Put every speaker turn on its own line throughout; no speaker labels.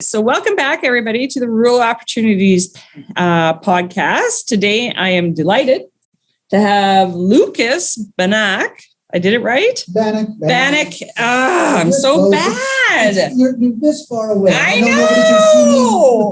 So welcome back, everybody, to the Rural Opportunities podcast. Today, I am delighted to have Lucas Banack. I did it right? Banack. I'm so bad.
You're this far away.
I
know. Nobody can see me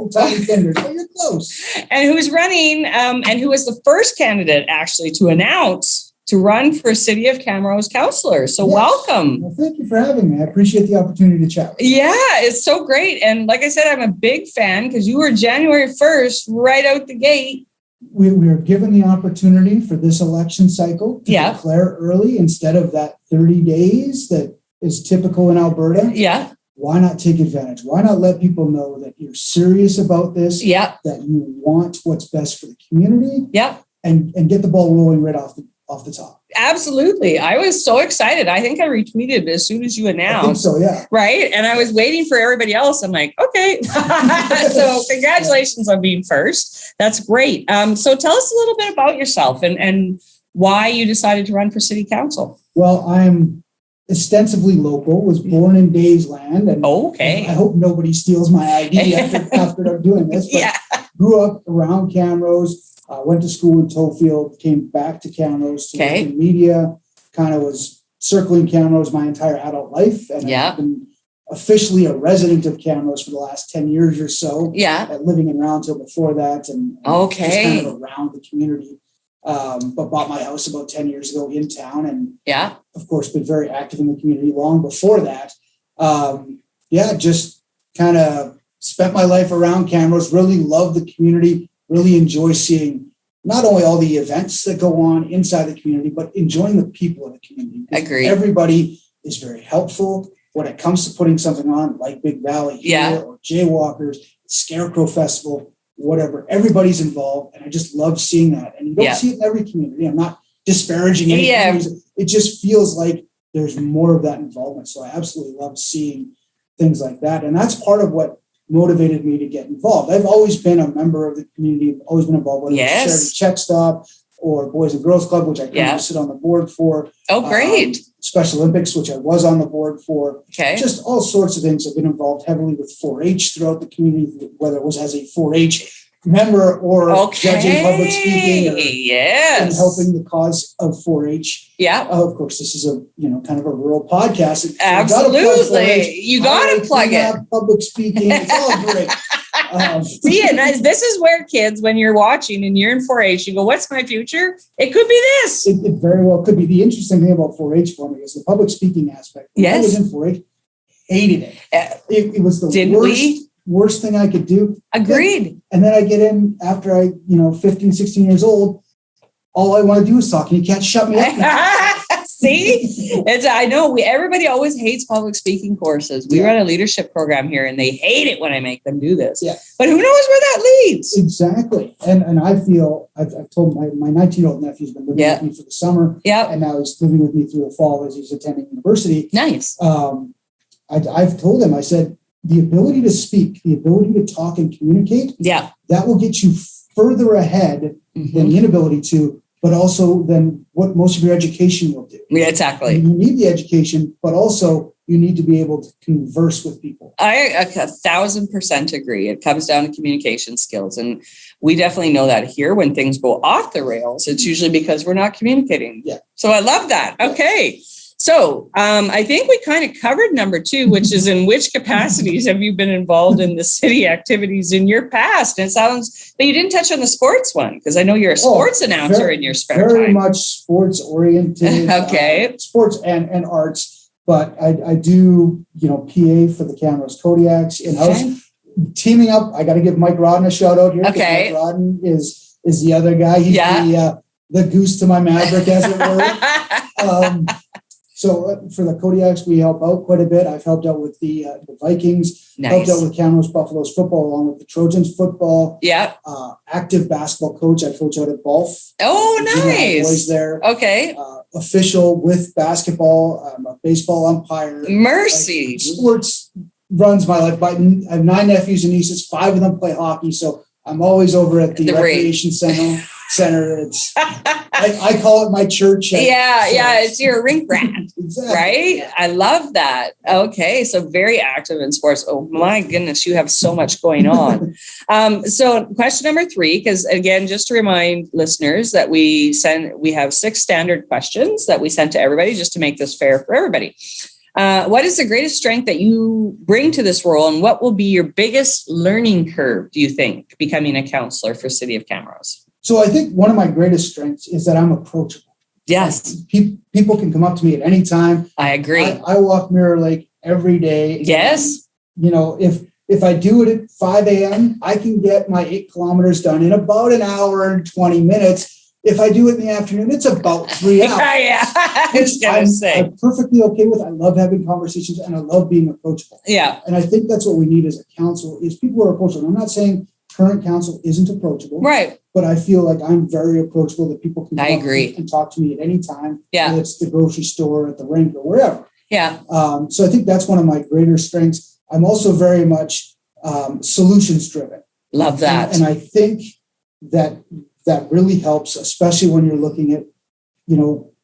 with the tiny fingers, but you're close.
And who's running, and who was the first candidate, actually, to announce to run for City of Camrose councillor. So welcome.
Well, thank you for having me. I appreciate the opportunity to chat.
Yeah, it's so great. And like I said, I'm a big fan because you were January 1st, right out the gate.
We were given the opportunity for this election cycle to declare early instead of that 30 days that is typical in Alberta.
Yeah.
Why not take advantage? Why not let people know that you're serious about this?
Yeah.
That you want what's best for the community.
Yeah.
And get the ball rolling right off the top.
Absolutely. I was so excited. I think I retweeted as soon as you announced.
I think so, yeah.
Right. And I was waiting for everybody else. I'm like, okay. So congratulations on being first. That's great. So tell us a little bit about yourself and why you decided to run for city council.
Well, I'm ostensibly local, was born in Daysland. And I hope nobody steals my ID after I'm doing this. But grew up around Camrose. Went to school in Tofield, came back to Camrose to work in media, kind of was circling Camrose my entire adult life. And I've been officially a resident of Camrose for the last 10 years or so. Yeah. Living in Roundhill before that and just kind of around the community. But bought my house about 10 years ago in town and of course, been very active in the community long before that. Just kind of spent my life around Camrose, really love the community. Really enjoy seeing not only all the events that go on inside the community, but enjoying the people of the community.
Agreed.
Everybody is very helpful when it comes to putting something on like Big Valley here or Jaywalkers, Scarecrow Festival, whatever. Everybody's involved. And I just love seeing that. And you don't see it in every community. I'm not disparaging any communities. It just feels like there's more of that involvement. So I absolutely love seeing things like that. And that's part of what motivated me to get involved. I've always been a member of the community, always been involved with Charity Check Stop or Boys and Girls Club, which I currently sit on the board for.
Oh, great.
Special Olympics, which I was on the board for. Just all sorts of things. I've been involved heavily with 4-H throughout the community, whether it was as a 4-H member or judging public speaking or and helping the cause of 4-H. Of course, this is a kind of a rural podcast.
Absolutely. You got to plug it.
Public speaking. It's all great.
See, and this is where kids, when you're watching and you're in 4-H, you go, what's my future? It could be this.
It very well could be. The interesting thing about 4-H for me is the public speaking aspect. When I was in 4-H, hated it. It was the worst thing I could do.
Agreed.
And then I get in after 15, 16 years old. All I want to do is talk, and you can't shut me up.
See, I know everybody always hates public speaking courses. We run a leadership program here, and they hate it when I make them do this. But who knows where that leads?
Exactly. And I feel I've told my 19-year-old nephew's been living with me for the summer. And now he's living with me through the fall as he's attending university.
Nice.
I've told him, I said, the ability to speak, the ability to talk and communicate, that will get you further ahead than the inability to, but also than what most of your education will do.
Yeah, exactly.
You need the education, but also you need to be able to converse with people.
I 1,000% agree. It comes down to communication skills. And we definitely know that here when things go off the rails, it's usually because we're not communicating. So I love that. Okay. So I think we kind of covered number 2, which is in which capacities have you been involved in the city activities in your past? And it sounds, but you didn't touch on the sports one because I know you're a sports announcer in your spare time.
Very much sports oriented. Sports and arts, but I do, PA for the Camrose Kodiaks in-house. Teaming up, I got to give Mike Rodden a shout out here. Mike Rodden is the other guy. He's the goose to my Maverick, as it were. So for the Kodiaks, we help out quite a bit. I've helped out with the Vikings, helped out with Camrose Buffaloes football, along with the Trojans football. Active basketball coach. I coach out at Balf.
Oh, nice.
Boys there.
Okay.
Official with basketball. I'm a baseball umpire.
Mercy.
Sports runs my life. I have 9 nephews and nieces. 5 of them play hockey. So I'm always over at the recreation center. center. It's I call it my church.
It's your rink rat.
Exactly.
Right? Yeah. I love that. Okay, so very active in sports. Oh my goodness, you have so much going on. So question number 3, because again, just to remind listeners that we have 6 standard questions that we send to everybody just to make this fair for everybody. What is the greatest strength that you bring to this role, and what will be your biggest learning curve, do you think, becoming a counselor for City of Camrose?
So I think one of my greatest strengths is that I'm approachable.
Yes.
People can come up to me at any time.
I agree.
I walk Mirror Lake every day.
Yes.
And, if I do it at 5 a.m., I can get my 8 kilometers done in about an hour and 20 minutes. If I do it in the afternoon, it's about 3 hours.
I was going to say.
I'm perfectly okay with. I love having conversations and I love being approachable.
Yeah.
And I think that's what we need as a council is people who are approachable. I'm not saying current council isn't approachable.
Right.
But I feel like I'm very approachable that people can come up and talk to me at any time.
Yeah.
Whether it's the grocery store, at the rink, or wherever.
Yeah.
So I think that's one of my greater strengths. I'm also very much solutions driven.
Love that.
And I think that really helps, especially when you're looking at,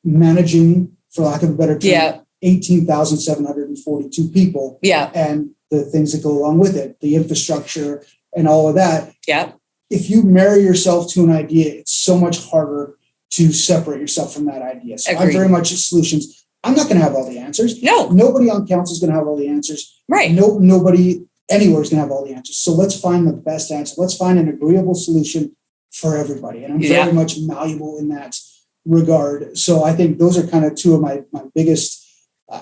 managing, for lack of a better term, 18,742 people.
Yeah.
And the things that go along with it, the infrastructure and all of that.
Yeah.
If you marry yourself to an idea, it's so much harder to separate yourself from that idea. So
Agreed.
I'm very much solutions. I'm not going to have all the answers.
No.
Nobody on council is going to have all the answers.
Right.
Nobody anywhere is going to have all the answers. So let's find the best answer. Let's find an agreeable solution for everybody. And I'm very much malleable in that regard. So I think those are kind of 2 of my biggest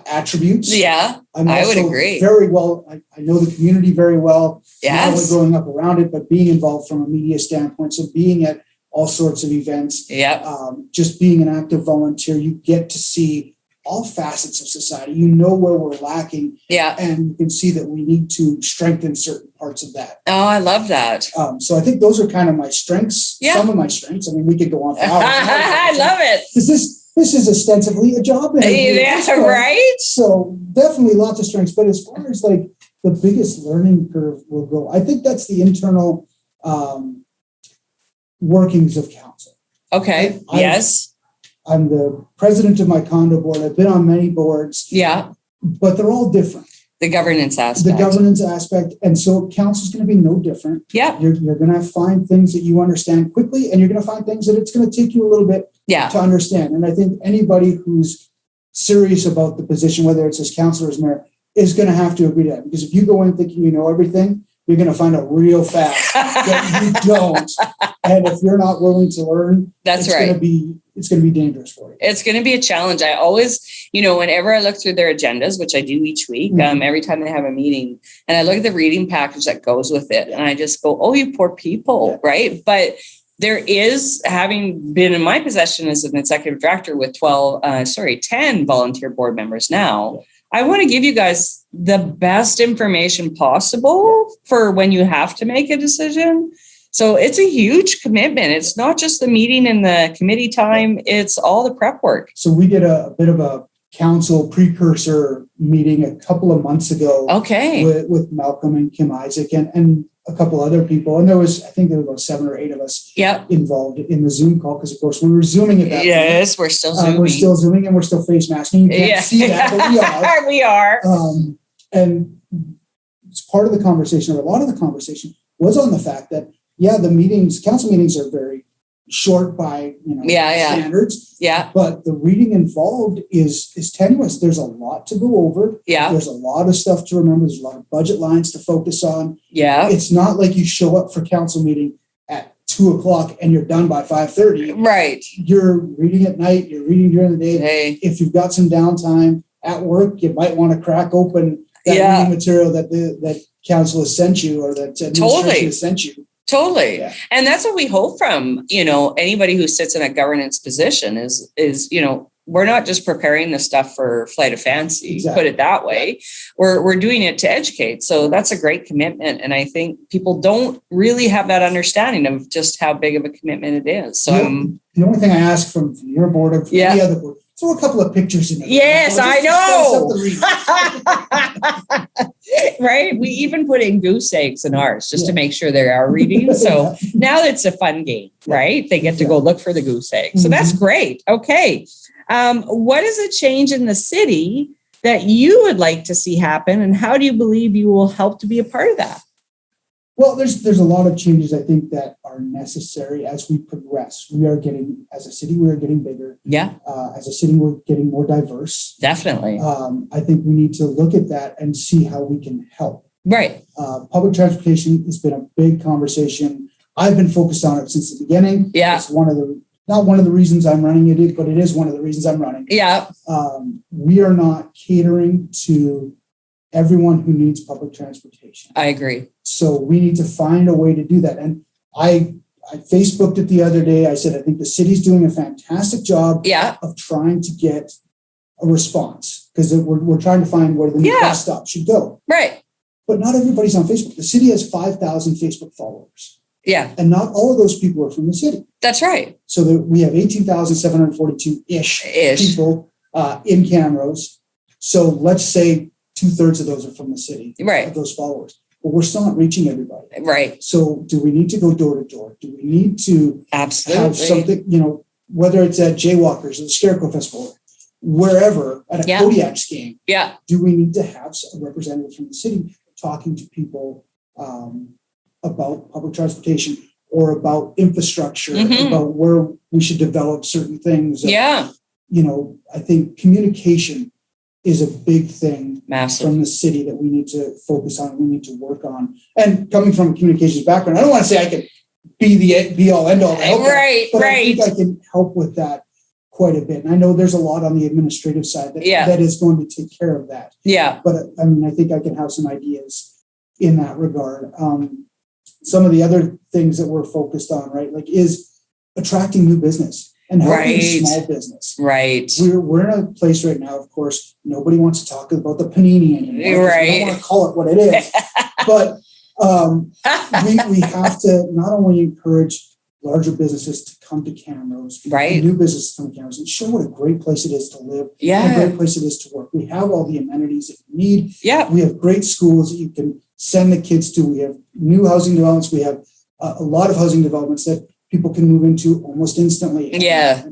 attributes.
Yeah, I would agree.
Very well. I know the community very well.
Yes.
Not only growing up around it, but being involved from a media standpoint. So being at all sorts of events.
Yeah.
Just being an active volunteer, you get to see all facets of society. You know where we're lacking.
Yeah.
And you can see that we need to strengthen certain parts of that.
Oh, I love that.
So I think those are kind of my strengths.
Yeah.
Some of my strengths. I mean, we could go on for hours.
I love it.
This is ostensibly a job.
Yeah, right?
So definitely lots of strengths. But as far as like the biggest learning curve will go, I think that's the internal workings of council.
Okay. Yes.
I'm the president of my condo board. I've been on many boards.
Yeah.
But they're all different.
The governance aspect.
And so council's going to be no different.
Yeah.
You're going to find things that you understand quickly, and you're going to find things that it's going to take you a little bit to understand. And I think anybody who's serious about the position, whether it's as councilor or as mayor, is going to have to agree to that. Because if you go in thinking you know everything, you're going to find out real fast that you don't. And if you're not willing to learn, it's going to be dangerous for you.
It's going to be a challenge. I always, whenever I look through their agendas, which I do each week, every time they have a meeting, and I look at the reading package that goes with it, and I just go, oh, you poor people, right? But there is, having been in my possession as an executive director with 10 volunteer board members now, I want to give you guys the best information possible for when you have to make a decision. So it's a huge commitment. It's not just the meeting and the committee time. It's all the prep work.
So we did a bit of a council precursor meeting a couple of months ago.
Okay.
With Malcolm and Kim Isaac and a couple other people. And I think there were about 7 or 8 of us involved in the Zoom call. Because of course we were Zooming at that point.
We're still Zooming.
We're still Zooming and we're still face masking. You can't see that, but we are.
We are.
And it's part of the conversation, or a lot of the conversation was on the fact that, the council meetings are very short by standards. Yeah. But the reading involved is tenuous. There's a lot to go over.
Yeah.
There's a lot of stuff to remember. There's a lot of budget lines to focus on.
Yeah.
It's not like you show up for council meeting at 2:00 and you're done by 5:30.
Right.
You're reading at night. You're reading during the day.
Hey.
If you've got some downtime at work, you might want to crack open that reading material that council has sent you, or that administration has sent you.
Totally. Yeah. And that's what we hope from, anybody who sits in a governance position is, we're not just preparing the stuff for flight of fancy, put it that way. We're doing it to educate. So that's a great commitment. And I think people don't really have that understanding of just how big of a commitment it is. So
the only thing I ask from your board or any other board, throw a couple of pictures in it.
Yes, I know. Right? We even put in goose eggs in ours just to make sure they are reading. So now it's a fun game, right? They get to go look for the goose egg. So that's great. Okay. What is a change in the city that you would like to see happen, and how do you believe you will help to be a part of that?
Well, there's a lot of changes I think that are necessary as we progress. We are getting, as a city, we are getting bigger.
Yeah.
As a city, we're getting more diverse.
Definitely.
I think we need to look at that and see how we can help.
Right.
Public transportation has been a big conversation. I've been focused on it since the beginning.
Yeah.
It's not one of the reasons I'm running it, but it is one of the reasons I'm running.
Yeah.
We are not catering to everyone who needs public transportation.
I agree.
So we need to find a way to do that. And I Facebooked it the other day. I said, I think the city's doing a fantastic job of trying to get a response, because we're trying to find where the new bus stop should go.
Right.
But not everybody's on Facebook. The city has 5,000 Facebook followers.
Yeah.
And not all of those people are from the city.
That's right.
So we have 18,742-ish people in Camrose. So let's say 2/3 of those are from the city.
Right.
Of those followers. But we're still not reaching everybody.
Right.
So do we need to go door to door? Do we need to have something, whether it's at Jaywalkers or the Scarecrow Festival, wherever, at a Kodiak's game?
Yeah.
Do we need to have a representative from the city talking to people about public transportation or about infrastructure, about where we should develop certain things? I think communication is a big thing from the city that we need to focus on, we need to work on. And coming from a communications background, I don't want to say I can be the be all end all, but I think I can help with that quite a bit. And I know there's a lot on the administrative side that is going to take care of that. Yeah. But I mean, I think I can have some ideas in that regard. Some of the other things that we're focused on, right, like is attracting new business and helping small business. Right. We're in a place right now, of course, nobody wants to talk about the panini anymore. Right. We don't want to call it what it is. But we have to not only encourage larger businesses to come to Camrose, new businesses to come to Camrose, and show what a great place it is to live, and a great place it is to work. We have all the amenities that we need. Yeah. We have great schools that you can send the kids to. We have new housing developments. We have a lot of housing developments that people can move into almost instantly and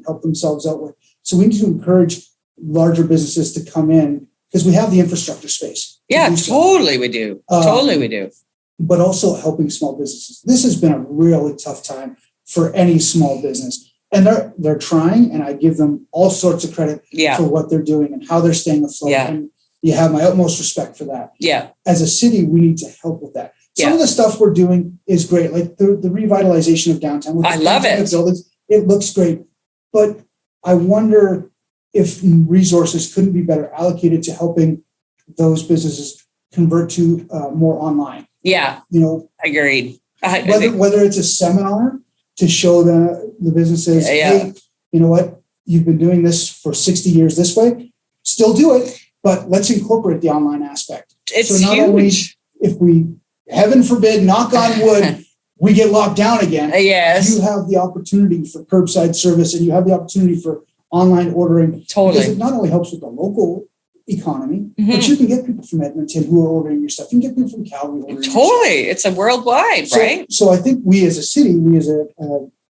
help themselves out with. So we need to encourage larger businesses to come in because we have the infrastructure space.
Yeah, totally we do. Totally we do.
But also helping small businesses. This has been a really tough time for any small business. And they're trying, and I give them all sorts of credit for what they're doing and how they're staying afloat. Yeah. And you have my utmost respect for that. Yeah. As a city, we need to help with that. Some of the stuff we're doing is great, like the revitalization of downtown. I love it. Buildings, it looks great. But I wonder if resources couldn't be better allocated to helping those businesses convert to more online. Yeah. Agreed. Whether it's a seminar to show the businesses, hey, you know what, you've been doing this for 60 years this way, still do it, but let's incorporate the online aspect. It's so not huge. Only if we, heaven forbid, knock on wood, we get locked down again. Yes. You have the opportunity for curbside service and you have the opportunity for online ordering. Totally. Because it not only helps with the local economy, but you can get people from Edmonton who are ordering your stuff. You can get people from Calgary ordering your stuff. It's a worldwide, right? So I think we as a city, we as a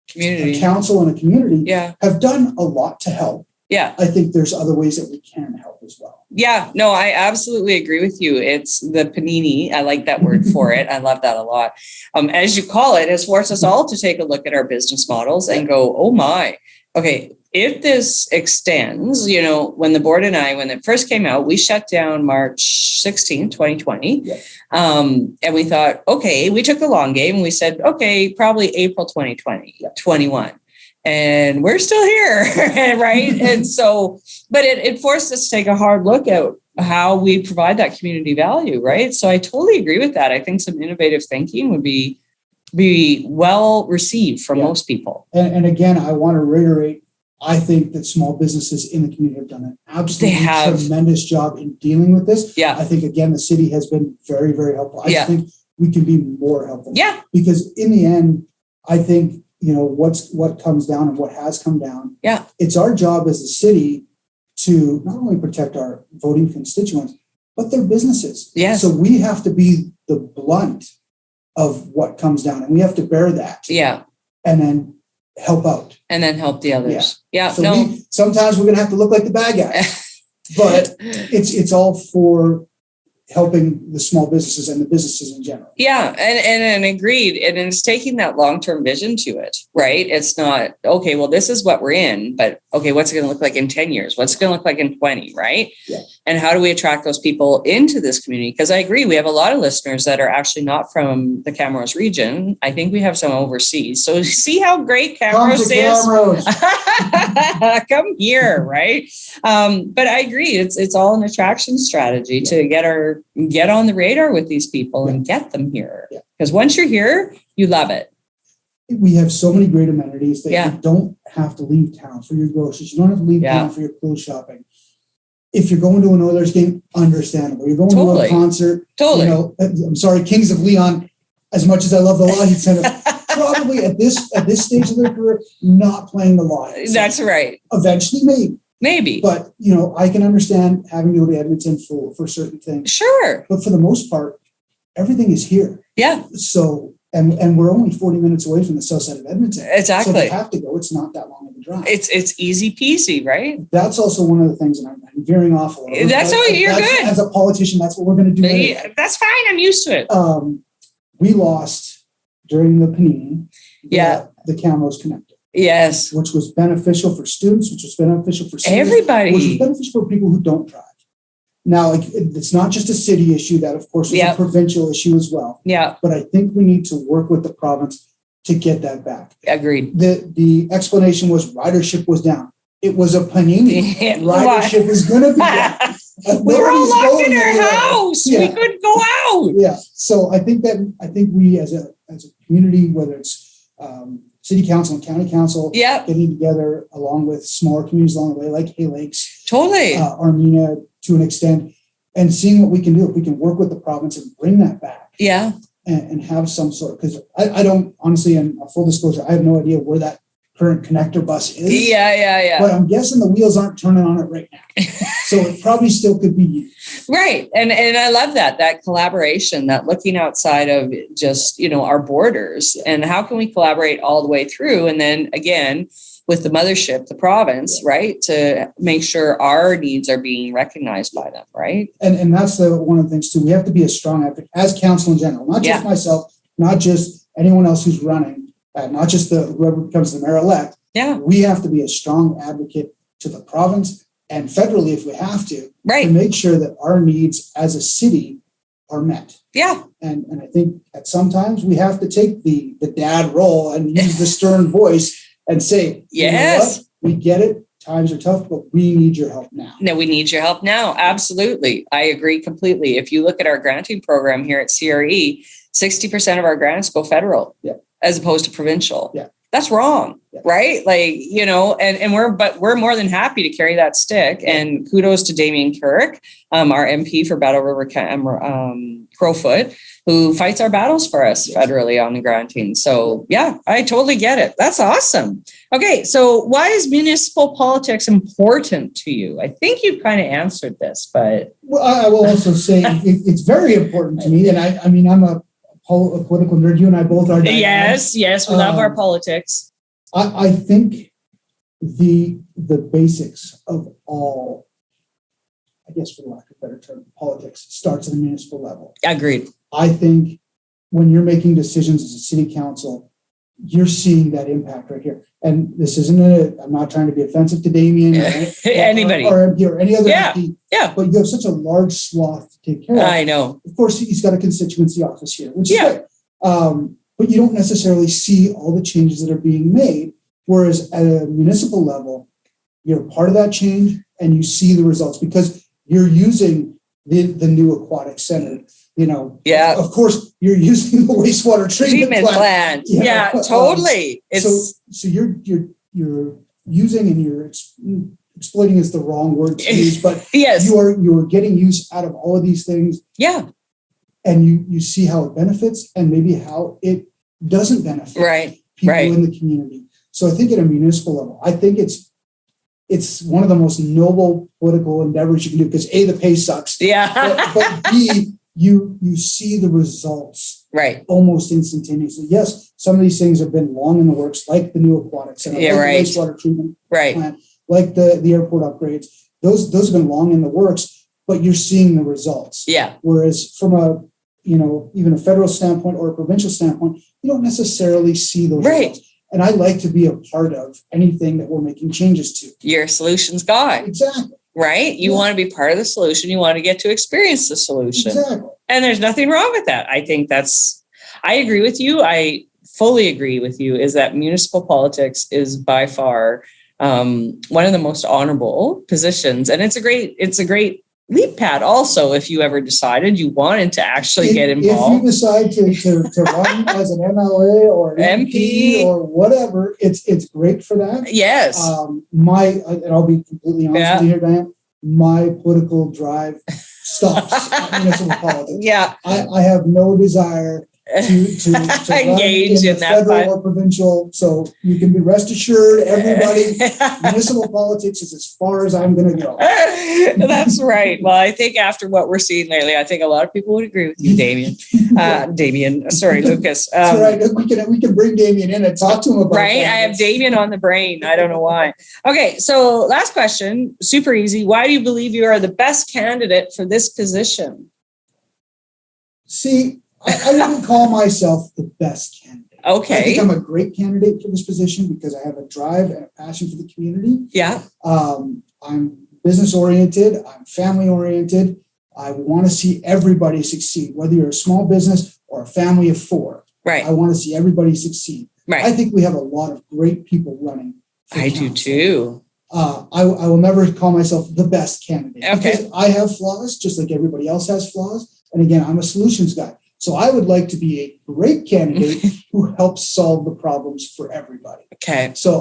community, a council and a community have done a lot to help. Yeah. I think there's other ways that we can help as well. Yeah, no, I absolutely agree with you. It's the panini. I like that word for it. I love that a lot. As you call it, has forced us all to take a look at our business models and go, oh my, okay, if this extends, when the board and I, when it first came out, we shut down March 16, 2020. Yeah. And we thought, okay, we took the long game and we said, okay, probably April 2020, 21. And we're still here, right? And so, but it forced us to take a hard look at how we provide that community value, right? So I totally agree with that. I think some innovative thinking would be well received from most people. And again, I want to reiterate, I think that small businesses in the community have done an absolutely tremendous job in dealing with this. Yeah. I think, again, the city has been very, very helpful. I think we can be more helpful. Yeah. Because in the end, I think, what comes down and what has come down. Yeah. It's our job as a city to not only protect our voting constituents, but their businesses.
Yes.
So we have to be the blunt of what comes down, and we have to bear that.
Yeah.
And then help out.
And then help the others. Yeah.
So sometimes we're going to have to look like the bad guy, but it's all for helping the small businesses and the businesses in general.
Yeah. And agreed. And it's taking that long-term vision to it, right? It's not, okay, well, this is what we're in, but okay, what's it going to look like in 10 years? What's it going to look like in 20, right?
Yeah.
And how do we attract those people into this community? Because I agree, we have a lot of listeners that are actually not from the Camrose region. I think we have some overseas. So see how great Camrose is? Come here, right? But I agree, it's all an attraction strategy to get on the radar with these people and get them here. Because once you're here, you love it.
We have so many great amenities that you don't have to leave town for your groceries. You don't have to leave town for your clothes shopping. If you're going to an Oilers game, understandable. You're going to a concert. You know, I'm sorry, Kings of Leon, as much as I love the Lougheed Center, probably at this stage of their career, not playing the Lougheed Center.
That's right.
Eventually, maybe. But, you know, I can understand having to go to Edmonton for certain things.
Sure.
But for the most part, everything is here.
Yeah.
So, and we're only 40 minutes away from the south side of Edmonton.
Exactly.
So if we have to go, it's not that long of a drive.
It's easy peasy, right?
That's also one of the things, and I'm veering off a little.
That's you're good.
As a politician, that's what we're going to do.
Anyway. That's fine. I'm used to it.
We lost during the Panini. The Camrose Connector.
Yes.
Which was beneficial for students, which was beneficial for
everybody.
Which was beneficial for people who don't drive. Now, it's not just a city issue. That, of course, is a provincial issue as well. Yeah. But I think we need to work with the province to get that back.
Agreed.
The explanation was ridership was down. It was a Panini. Ridership is going to be down.
We were all locked in our house. We couldn't go out.
Yeah. So I think we as a community, whether it's city council and county council, getting together along with smaller communities along the way, like Hay Lakes, Armenia to an extent, and seeing what we can do. If we can work with the province and bring that back. Yeah. And have some sort, because I don't, honestly, in full disclosure, I have no idea where that current connector bus is. Yeah. But I'm guessing the wheels aren't turning on it right now. So it probably still could be used.
Right. And I love that collaboration, that looking outside of just, our borders, and how can we collaborate all the way through? And then again, with the mothership, the province, right, to make sure our needs are being recognized by them, right?
And that's one of the things too. We have to be a strong advocate as council in general, not just myself, not just anyone else who's running, not just whoever becomes the mayor-elect. Yeah, we have to be a strong advocate to the province and federally if we have to make sure that our needs as a city are met. Yeah, and I think at sometimes we have to take the dad role and use the stern voice. And say, yes, we get it. Times are tough, but we need your help now.
No, we need your help now. Absolutely. I agree completely. If you look at our granting program here at CRE, 60% of our grants go federal as opposed to provincial. Yeah. That's wrong. Yeah. Right. Like, and we're more than happy to carry that stick. Yeah. And kudos to Damien Kirk, our MP for Battle River Crowfoot, who fights our battles for us federally on the granting. So yeah, I totally get it. That's awesome. Okay. So why is municipal politics important to you? I think you kind of answered this, but.
Well, I will also say it's very important to me. And I mean, I'm a political nerd. You and I both are.
Yes. We love our politics.
I think the basics of all, I guess for lack of a better term, politics starts at the municipal level.
Agreed.
I think when you're making decisions as a city council, you're seeing that impact right here. And this isn't I'm not trying to be offensive to Damien or
anybody
or any other MP. Yeah. But you have such a large swath to take care of.
I know.
Of course, he's got a constituency office here, which is great. But you don't necessarily see all the changes that are being made. Whereas at a municipal level, you're part of that change and you see the results because you're using the new aquatic center. Of course, you're using the wastewater treatment plant.
Yeah, totally.
So you're using, and you're exploiting is the wrong word to use, but yes, you are getting use out of all of these things. Yeah, and you see how it benefits, and maybe how it doesn't benefit people in the community. So I think at a municipal level, I think it's it's one of the most noble political endeavors you can do because A, the pay sucks.
Yeah.
But B, you see the results
right
almost instantaneously. Yes, some of these things have been long in the works, like the new aquatic center, like
right.
the wastewater treatment
right.
plant, like the airport upgrades. Those have been long in the works, but you're seeing the results.
Yeah.
Whereas from a, even a federal standpoint or a provincial standpoint, you don't necessarily see those results. And I like to be a part of anything that we're making changes to.
You're a solutions guy.
Exactly.
Right? You want to be part of the solution. You want to get to experience the solution.
Exactly.
And there's nothing wrong with that. I think I agree with you. I fully agree with you is that municipal politics is by far one of the most honorable positions. And it's a great leap pad also if you ever decided you wanted to actually get involved.
If you decide to run as an MLA or an MP or whatever, it's great for that.
Yes.
And I'll be completely honest with you here, Diane, my political drive stops at municipal politics.
Yeah.
I have no desire to
engage in that
federal or provincial. So you can be rest assured, everybody, municipal politics is as far as I'm going to go.
That's right. Well, I think after what we're seeing lately, I think a lot of people would agree with you, Damien. Lucas.
That's right. We can bring Damien in and talk to him about
right.
that.
I have Damien on the brain. I don't know why. Okay. So last question, super easy. Why do you believe you are the best candidate for this position?
See, I wouldn't call myself the best candidate.
Okay.
I think I'm a great candidate for this position because I have a drive and a passion for the community.
Yeah.
I'm business oriented. I'm family oriented. I want to see everybody succeed, whether you're a small business or a family of four.
Right.
I want to see everybody succeed.
Right.
I think we have a lot of great people running.
I do too.
I will never call myself the best candidate.
Okay.
Because I have flaws, just like everybody else has flaws. And again, I'm a solutions guy. So I would like to be a great candidate who helps solve the problems for everybody.
Okay.
So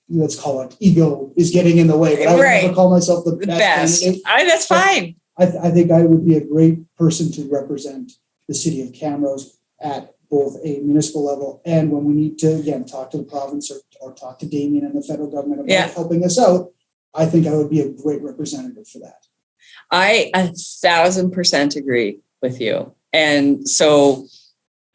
let's call it ego is getting in the way, but I would never call myself the best candidate.
That's fine.
I think I would be a great person to represent the city of Camrose at both a municipal level and when we need to, again, talk to the province or talk to Damien and the federal government about helping us out. I think I would be a great representative for that.
I 1,000% agree with you. And so,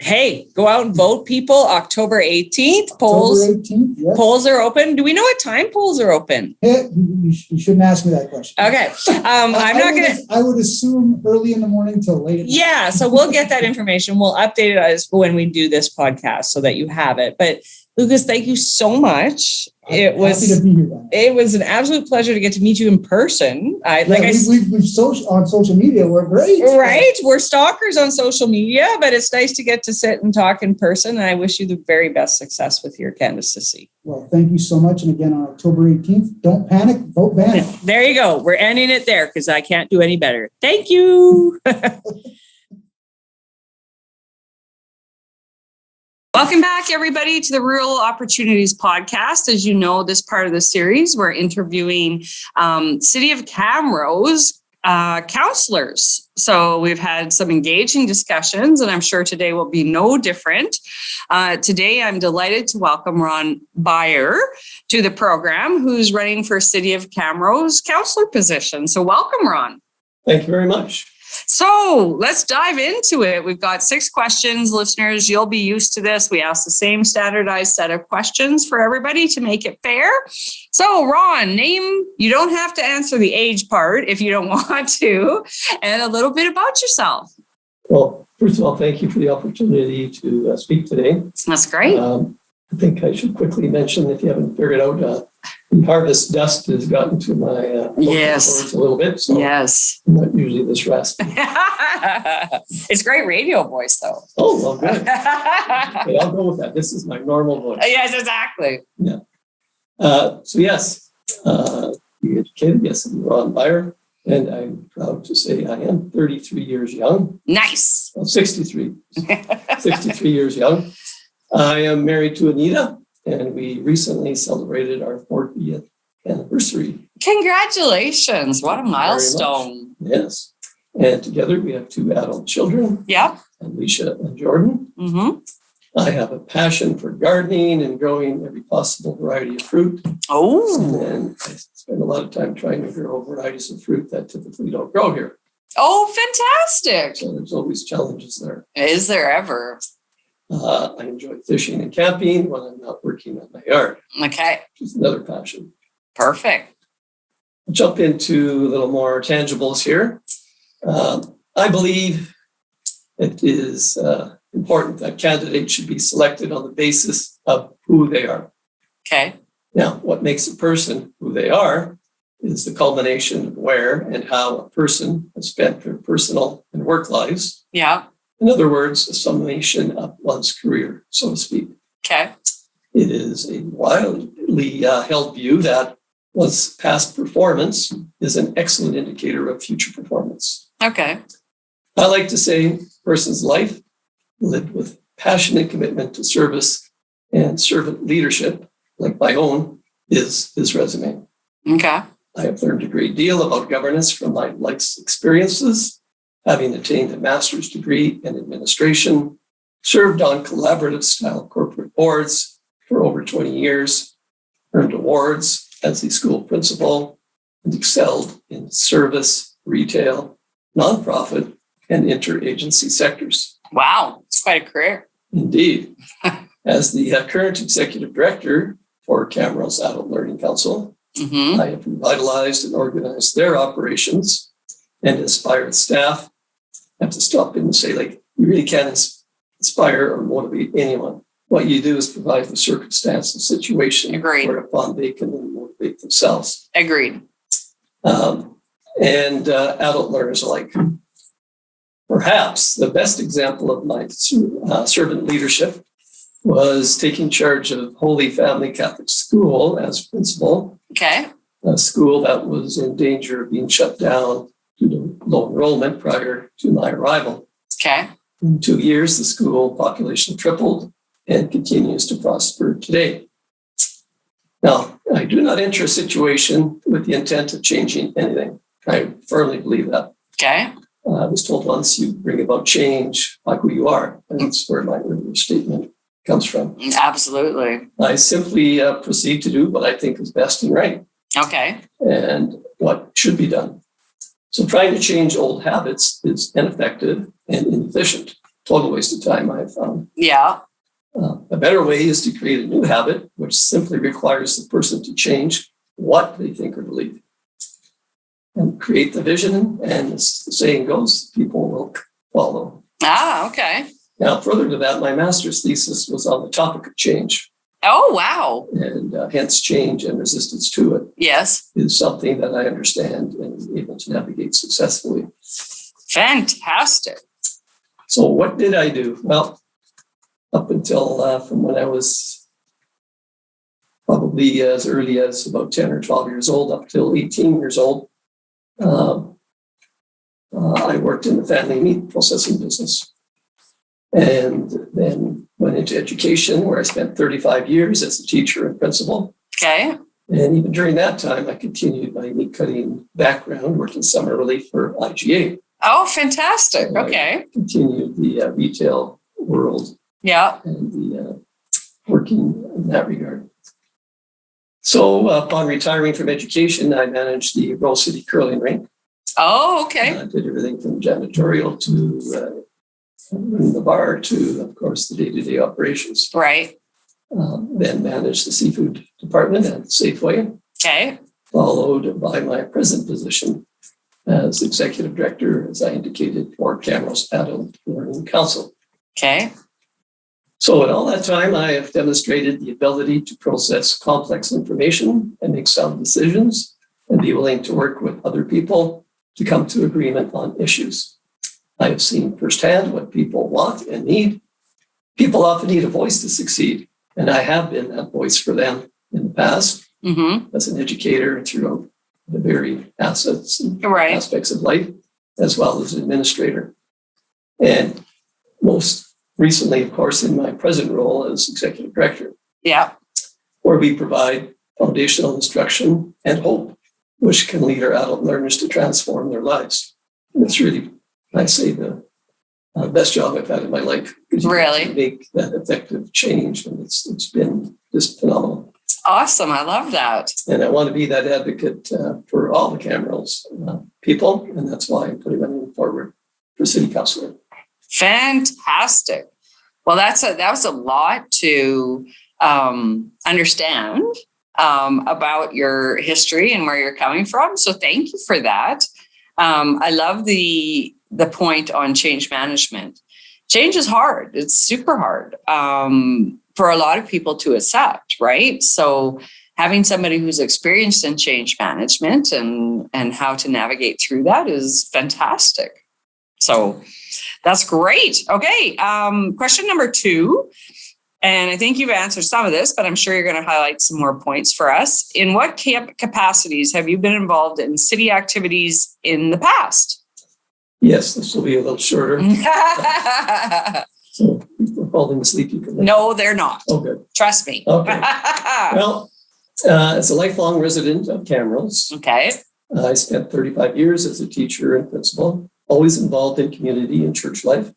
hey, go out and vote, people. October 18th. Polls are open. Do we know what time polls are open?
You shouldn't ask me that question.
Okay.
I would assume early in the morning till late at night.
Yeah. So we'll get that information. We'll update it as when we do this podcast so that you have it. But Lucas, thank you so much. It was an absolute pleasure to get to meet you in person.
We've on social media. We're great.
Right. We're stalkers on social media, but it's nice to get to sit and talk in person. And I wish you the very best success with your candidacy.
Well, thank you so much. And again, on October 18th, don't panic, vote Banack.
There you go. We're ending it there because I can't do any better. Thank you. Welcome back, everybody, to the Rural Opportunities Podcast. As you know, this part of the series, we're interviewing City of Camrose counselors. So we've had some engaging discussions, and I'm sure today will be no different. Today, I'm delighted to welcome Ron Baier to the program, who's running for City of Camrose counselor position. So welcome, Ron.
Thank you very much.
So let's dive into it. We've got 6 questions, listeners. You'll be used to this. We ask the same standardized set of questions for everybody to make it fair. So Ron, you don't have to answer the age part if you don't want to, and a little bit about yourself.
Well, first of all, thank you for the opportunity to speak today.
That's great.
I think I should quickly mention, if you haven't figured out, harvest dust has gotten to my voice a little bit. So
yes.
I'm not usually this raspy.
It's great radio voice, though.
Oh, well, good. Okay, I'll go with that. This is my normal voice.
Yes, exactly.
Yeah. You educated, yes, I'm Ron Baier, and I'm proud to say I am 33 years young.
Nice.
Well, 63 years young. I am married to Anita, and we recently celebrated our 40th anniversary.
Congratulations. What a milestone.
Yes. And together we have 2 adult children.
Yeah.
Alicia and Jordan.
Mm-hmm.
I have a passion for gardening and growing every possible variety of fruit.
Oh.
And I spend a lot of time trying to grow varieties of fruit that typically don't grow here.
Oh, fantastic.
So there's always challenges there.
Is there ever?
I enjoy fishing and camping when I'm not working on my yard.
Okay.
Which is another passion.
Perfect.
I'll jump into a little more tangibles here. I believe it is important that candidates should be selected on the basis of who they are.
Okay.
Now, what makes a person who they are is the culmination of where and how a person has spent their personal and work lives.
Yeah.
In other words, a summation of one's career, so to speak.
Okay.
It is a widely held view that one's past performance is an excellent indicator of future performance.
Okay.
I like to say a person's life lived with passion and commitment to service and servant leadership, like my own, is his resume.
Okay.
I have learned a great deal about governance from my life's experiences, having attained a master's degree in administration, served on collaborative style corporate boards for over 20 years, earned awards as a school principal, and excelled in service, retail, nonprofit, and interagency sectors.
Wow, it's quite a career.
Indeed. As the current executive director for Camrose Adult Learning Council, I have revitalized and organized their operations and inspired staff. I have to stop in and say, like, you really can't inspire or motivate anyone. What you do is provide the circumstance and situation whereupon they can motivate themselves.
Agreed.
And adult learners alike. Perhaps the best example of my servant leadership was taking charge of Holy Family Catholic School as principal.
Okay.
A school that was in danger of being shut down due to low enrollment prior to my arrival.
Okay.
In 2 years, the school population tripled and continues to prosper today. Now, I do not enter a situation with the intent of changing anything. I firmly believe that.
Okay.
I was told once, you bring about change by who you are. And that's where my earlier statement comes from.
Absolutely.
I simply proceed to do what I think is best and right.
Okay.
And what should be done. So trying to change old habits is ineffective and inefficient. Total waste of time, I've found.
Yeah.
A better way is to create a new habit, which simply requires the person to change what they think or believe. And create the vision, and as the saying goes, people will follow.
Ah, okay.
Now, further to that, my master's thesis was on the topic of change.
Oh, wow.
And hence change and resistance to it.
Yes.
Is something that I understand and is able to navigate successfully.
Fantastic.
So what did I do? Well, up until from when I was probably as early as about 10 or 12 years old, up till 18 years old, I worked in the family meat processing business. And then went into education, where I spent 35 years as a teacher and principal.
Okay.
And even during that time, I continued my meat cutting background, working summer relief for IGA.
Oh, fantastic.
So
okay.
I continued the retail world.
Yeah.
And the working in that regard. So upon retiring from education, I managed the Rose City curling rink.
Oh, okay.
I did everything from janitorial to running the bar to, of course, the day-to-day operations.
Right.
Then managed the seafood department at Safeway.
Okay.
Followed by my present position as executive director, as I indicated, for Camrose Adult Learning Council.
Okay.
So in all that time, I have demonstrated the ability to process complex information and make sound decisions and be willing to work with other people to come to agreement on issues. I have seen firsthand what people want and need. People often need a voice to succeed, and I have been that voice for them in the past as an educator throughout the varied assets and aspects of life, as well as an administrator. And most recently, of course, in my present role as executive director, where we provide foundational instruction and hope, which can lead our adult learners to transform their lives. And it's really, I say, the best job I've had in my life.
Really?
Make that effective change, and it's been just phenomenal.
Awesome. I love that.
And I want to be that advocate for all the Camrose people, and that's why I'm putting my name forward for city councilor.
Fantastic. Well, that was a lot to understand about your history and where you're coming from. So thank you for that. I love the point on change management. Change is hard. It's super hard for a lot of people to accept, right? So having somebody who's experienced in change management and how to navigate through that is fantastic. So that's great. Okay. Question number 2. And I think you've answered some of this, but I'm sure you're going to highlight some more points for us. In what capacities have you been involved in city activities in the past?
Yes, this will be a little shorter. So if we're falling asleep, you can.
No, they're not.
Oh, good.
Trust me.
Okay. Well, as a lifelong resident of Camrose,
okay.
I spent 35 years as a teacher and principal, always involved in community and church life.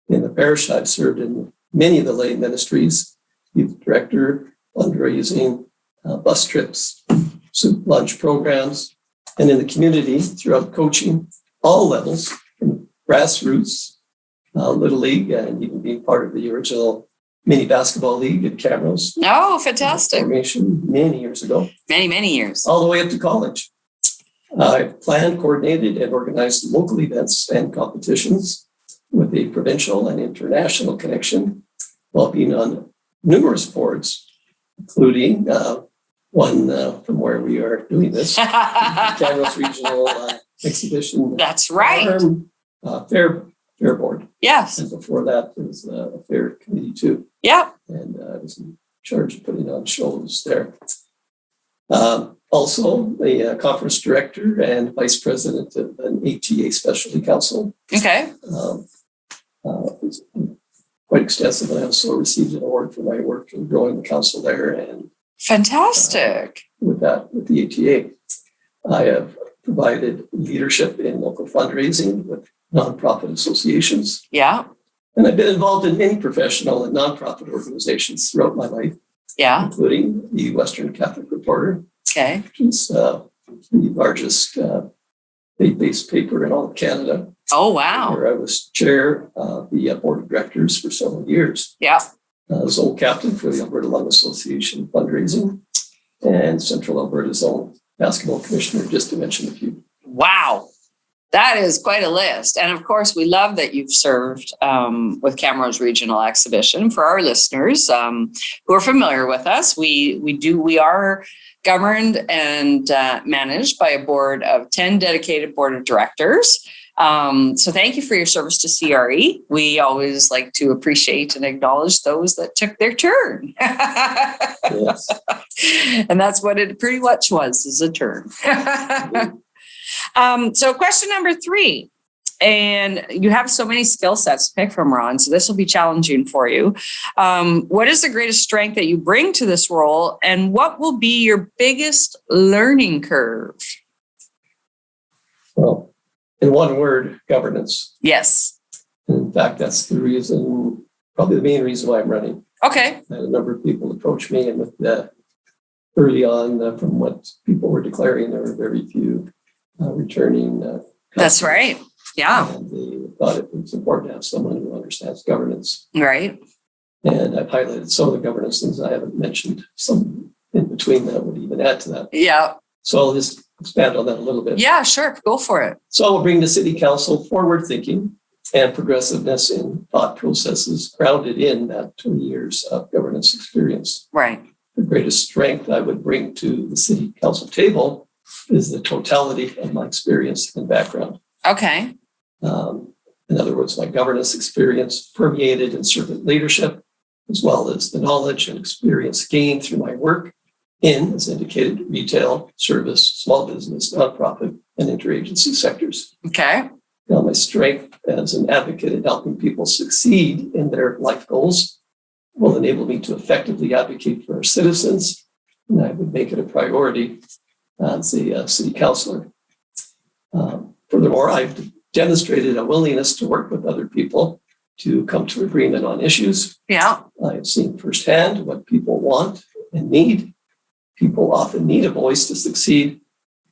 In the parish, I've served in many of the lay ministries, youth director, fundraising, bus trips, soup lunch programs, and in the community throughout coaching, all levels, from grassroots, Little League, and even being part of the original mini basketball league at Camrose.
Oh, fantastic.
Formation many years ago.
Many years.
All the way up to college. I planned, coordinated, and organized local events and competitions with a provincial and international connection while being on numerous boards, including one from where we are doing this, Camrose Regional Exhibition.
That's right.
Fair board.
Yes.
And before that, there was a fair committee too.
Yeah.
And I was in charge of putting on shows there. Also, a conference director and vice president of an ATA specialty council.
Okay.
It's quite extensive. I also received an award for my work in growing the council there. And
fantastic.
With the ATA, I have provided leadership in local fundraising with nonprofit associations.
Yeah.
And I've been involved in many professional and nonprofit organizations throughout my life.
Yeah.
Including the Western Catholic Reporter.
Okay.
Which is the largest faith-based paper in all of Canada.
Oh, wow.
Where I was chair of the board of directors for several years.
Yeah.
Zone captain for the Alberta Lung Association fundraising and Central Alberta Zone basketball commissioner, just to mention a few.
Wow. That is quite a list. And of course, we love that you've served with Camrose Regional Exhibition. For our listeners who are familiar with us, we are governed and managed by a board of 10 dedicated board of directors. So thank you for your service to CRE. We always like to appreciate and acknowledge those that took their turn.
Yes.
And that's what it pretty much was, is a turn. So question number 3, and you have so many skill sets to pick from, Ron, so this will be challenging for you. What is the greatest strength that you bring to this role, and what will be your biggest learning curve?
Well, in one word, governance.
Yes.
In fact, that's the reason, probably the main reason why I'm running.
Okay.
I had a number of people approach me, and with that, early on, from what people were declaring, there were very few returning.
That's right. Yeah.
And they thought it was important to have someone who understands governance.
Right.
And I've highlighted some of the governance things I haven't mentioned. Some in between that would even add to that.
Yeah.
So I'll just expand on that a little bit.
Yeah, sure. Go for it.
So I will bring to City Council forward thinking and progressiveness in thought processes grounded in that 20 years of governance experience.
Right.
The greatest strength I would bring to the City Council table is the totality of my experience and background.
Okay.
In other words, my governance experience permeated in servant leadership, as well as the knowledge and experience gained through my work in, as indicated, retail, service, small business, nonprofit, and interagency sectors.
Okay.
Now, my strength as an advocate in helping people succeed in their life goals will enable me to effectively advocate for our citizens, and I would make it a priority as a city councillor. Furthermore, I've demonstrated a willingness to work with other people to come to agreement on issues.
Yeah.
I've seen firsthand what people want and need. People often need a voice to succeed,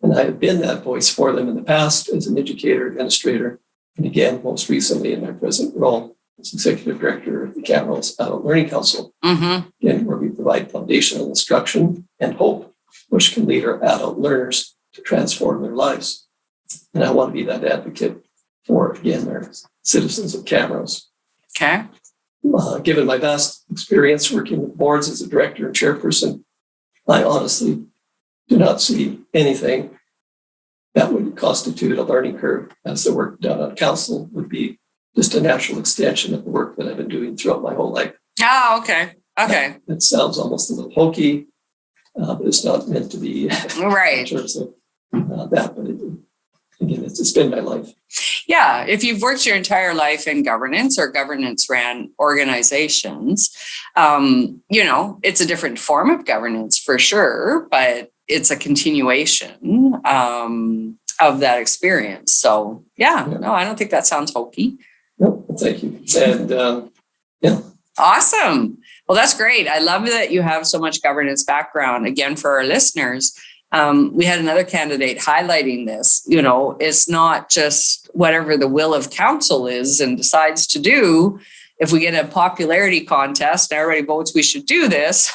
and I have been that voice for them in the past as an educator, administrator, and again, most recently in my present role as executive director of the Camrose Adult Learning Council, again, where we provide foundational instruction and hope, which can lead our adult learners to transform their lives. And I want to be that advocate for, again, our citizens of Camrose.
Okay.
Given my vast experience working with boards as a director and chairperson, I honestly do not see anything that would constitute a learning curve, as the work done on council would be just a natural extension of the work that I've been doing throughout my whole life.
Oh, okay. Okay.
It sounds almost a little hokey, but it's not meant to be
right
in terms of that. But again, it's been my life.
Yeah. If you've worked your entire life in governance or governance ran organizations, it's a different form of governance for sure, but it's a continuation of that experience. So no, I don't think that sounds hokey.
No, thank you. And
Awesome. Well, that's great. I love that you have so much governance background. Again, for our listeners, we had another candidate highlighting this. It's not just whatever the will of council is and decides to do. If we get a popularity contest, everybody votes we should do this.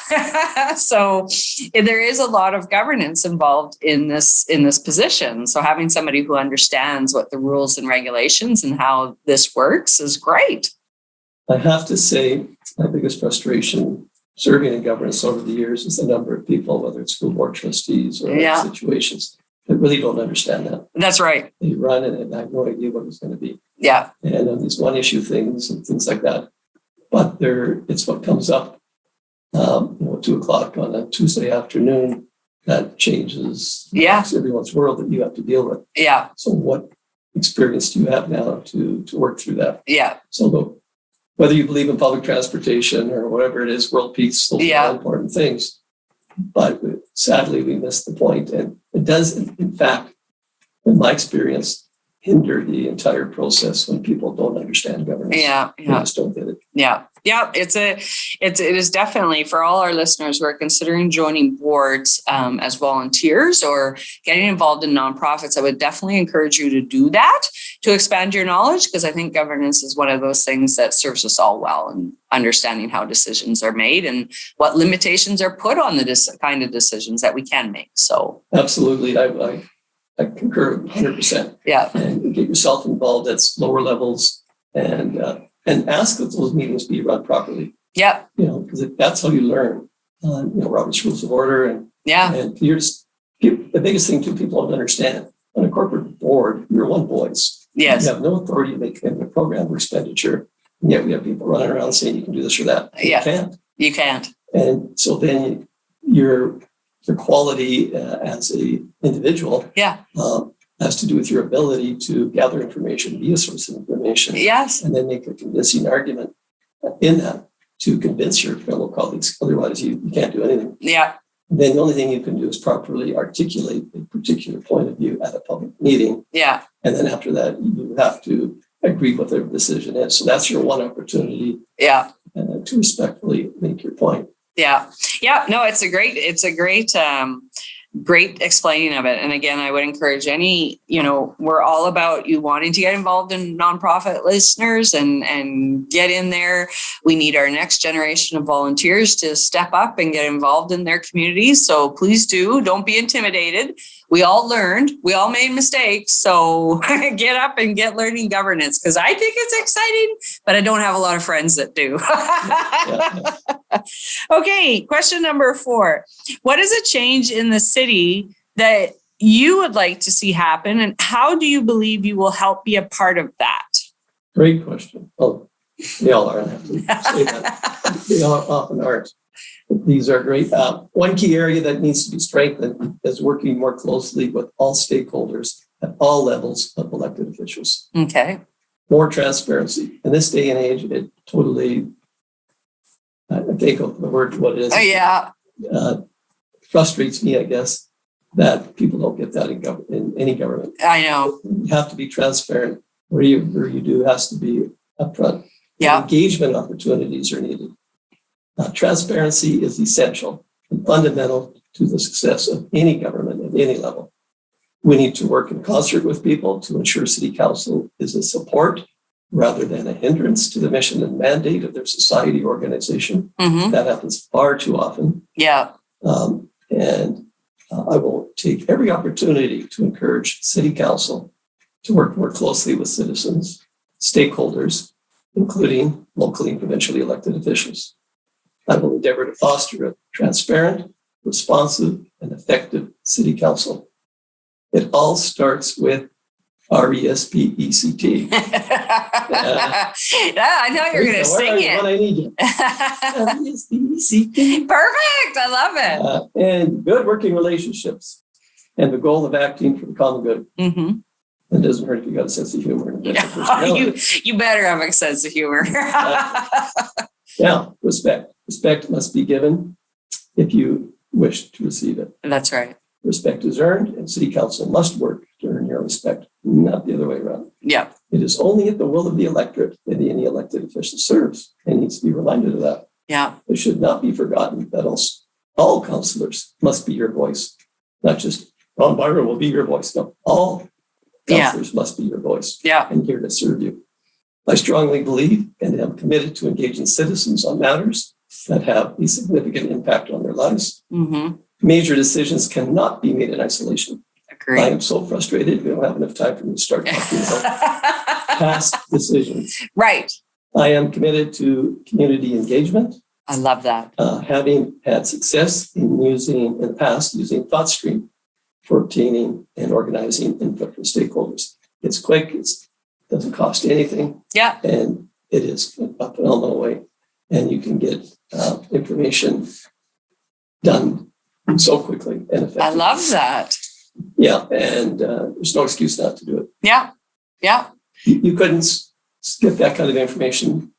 So there is a lot of governance involved in this position. So having somebody who understands what the rules and regulations and how this works is great.
I have to say, my biggest frustration serving in governance over the years is the number of people, whether it's school board trustees or other situations, that really don't understand that.
That's right.
They run and I have no idea what it's going to be.
Yeah.
And on these one issue things and things like that. But it's what comes up, 2:00 on a Tuesday afternoon that changes everyone's world that you have to deal with.
Yeah.
So what experience do you have now to work through that?
Yeah.
So whether you believe in public transportation or whatever it is, world peace, those are all important things. But sadly, we missed the point. And it does, in fact, in my experience, hinder the entire process when people don't understand governance.
Yeah.
They just don't get it.
Yeah. Yeah. It is definitely for all our listeners who are considering joining boards as volunteers or getting involved in nonprofits. I would definitely encourage you to do that to expand your knowledge, because I think governance is one of those things that serves us all well, and understanding how decisions are made and what limitations are put on the kind of decisions that we can make. So
absolutely. I concur 100%.
Yeah.
And get yourself involved at lower levels and ask that those meetings be run properly.
Yeah.
Because that's how you learn. Robert's Rules of Order and the biggest thing too people don't understand. On a corporate board, you're one voice.
Yes.
You have no authority to make a program or expenditure. And yet we have people running around saying you can do this or that.
Yeah.
You can't.
You can't.
And so then your quality as a individual has to do with your ability to gather information, be a source of information.
Yes.
And then make a convincing argument in that to convince your fellow colleagues. Otherwise, you can't do anything.
Yeah.
And then the only thing you can do is properly articulate a particular point of view at a public meeting.
Yeah.
And then after that, you have to agree with their decision is. So that's your one opportunity.
Yeah.
To respectfully make your point.
Yeah. Yeah. No, it's a great great explaining of it. And again, I would encourage we're all about you wanting to get involved in nonprofit listeners and get in there. We need our next generation of volunteers to step up and get involved in their communities. So please don't be intimidated. We all learned, we all made mistakes. So get up and get learning governance, because I think it's exciting, but I don't have a lot of friends that do. Okay. Question number 4. What is a change in the city that you would like to see happen, and how do you believe you will help be a part of that?
Great question. Oh, they all are. I have to say that. They often aren't. These are great. One key area that needs to be strengthened is working more closely with all stakeholders at all levels of elected officials.
Okay.
More transparency. In this day and age, it totally, I think of the word what it is.
Oh, yeah.
Frustrates me, I guess, that people don't get that in any government.
I know.
You have to be transparent. Whatever you do has to be upfront.
Yeah.
Engagement opportunities are needed. Transparency is essential and fundamental to the success of any government at any level. We need to work in concert with people to ensure City Council is a support rather than a hindrance to the mission and mandate of their society organization.
Mm-hmm.
That happens far too often.
Yeah.
And I will take every opportunity to encourage City Council to work more closely with citizens, stakeholders, including locally and provincially elected officials. I will endeavor to foster a transparent, responsive, and effective City Council. It all starts with RESPECT.
Yeah, I know you're going to sing it.
What I need you. RESPECT.
Perfect. I love it.
And good working relationships and the goal of acting for the common good.
Mm-hmm.
It doesn't hurt if you got a sense of humor. And
you better have a sense of humor.
Yeah, respect. Respect must be given if you wish to receive it.
That's right.
Respect is earned, and City Council must work to earn your respect, not the other way around.
Yeah.
It is only at the will of the electorate that any elected official serves, and needs to be reminded of that.
Yeah.
It should not be forgotten that all councillors must be your voice, not just Ron Baier will be your voice. No, all councillors must be your voice.
Yeah.
And here to serve you. I strongly believe and am committed to engaging citizens on matters that have a significant impact on their lives.
Mm-hmm.
Major decisions cannot be made in isolation.
Agreed.
I am so frustrated. We don't have enough time for me to start talking about past decisions.
Right.
I am committed to community engagement.
I love that.
Having had success in the past using ThoughtStream for obtaining and organizing input from stakeholders. It's quick. It doesn't cost anything.
Yeah.
And it is a phenomenal way. And you can get information done so quickly and effectively.
I love that.
Yeah. And there's no excuse not to do it.
Yeah. Yeah.
You couldn't get that kind of information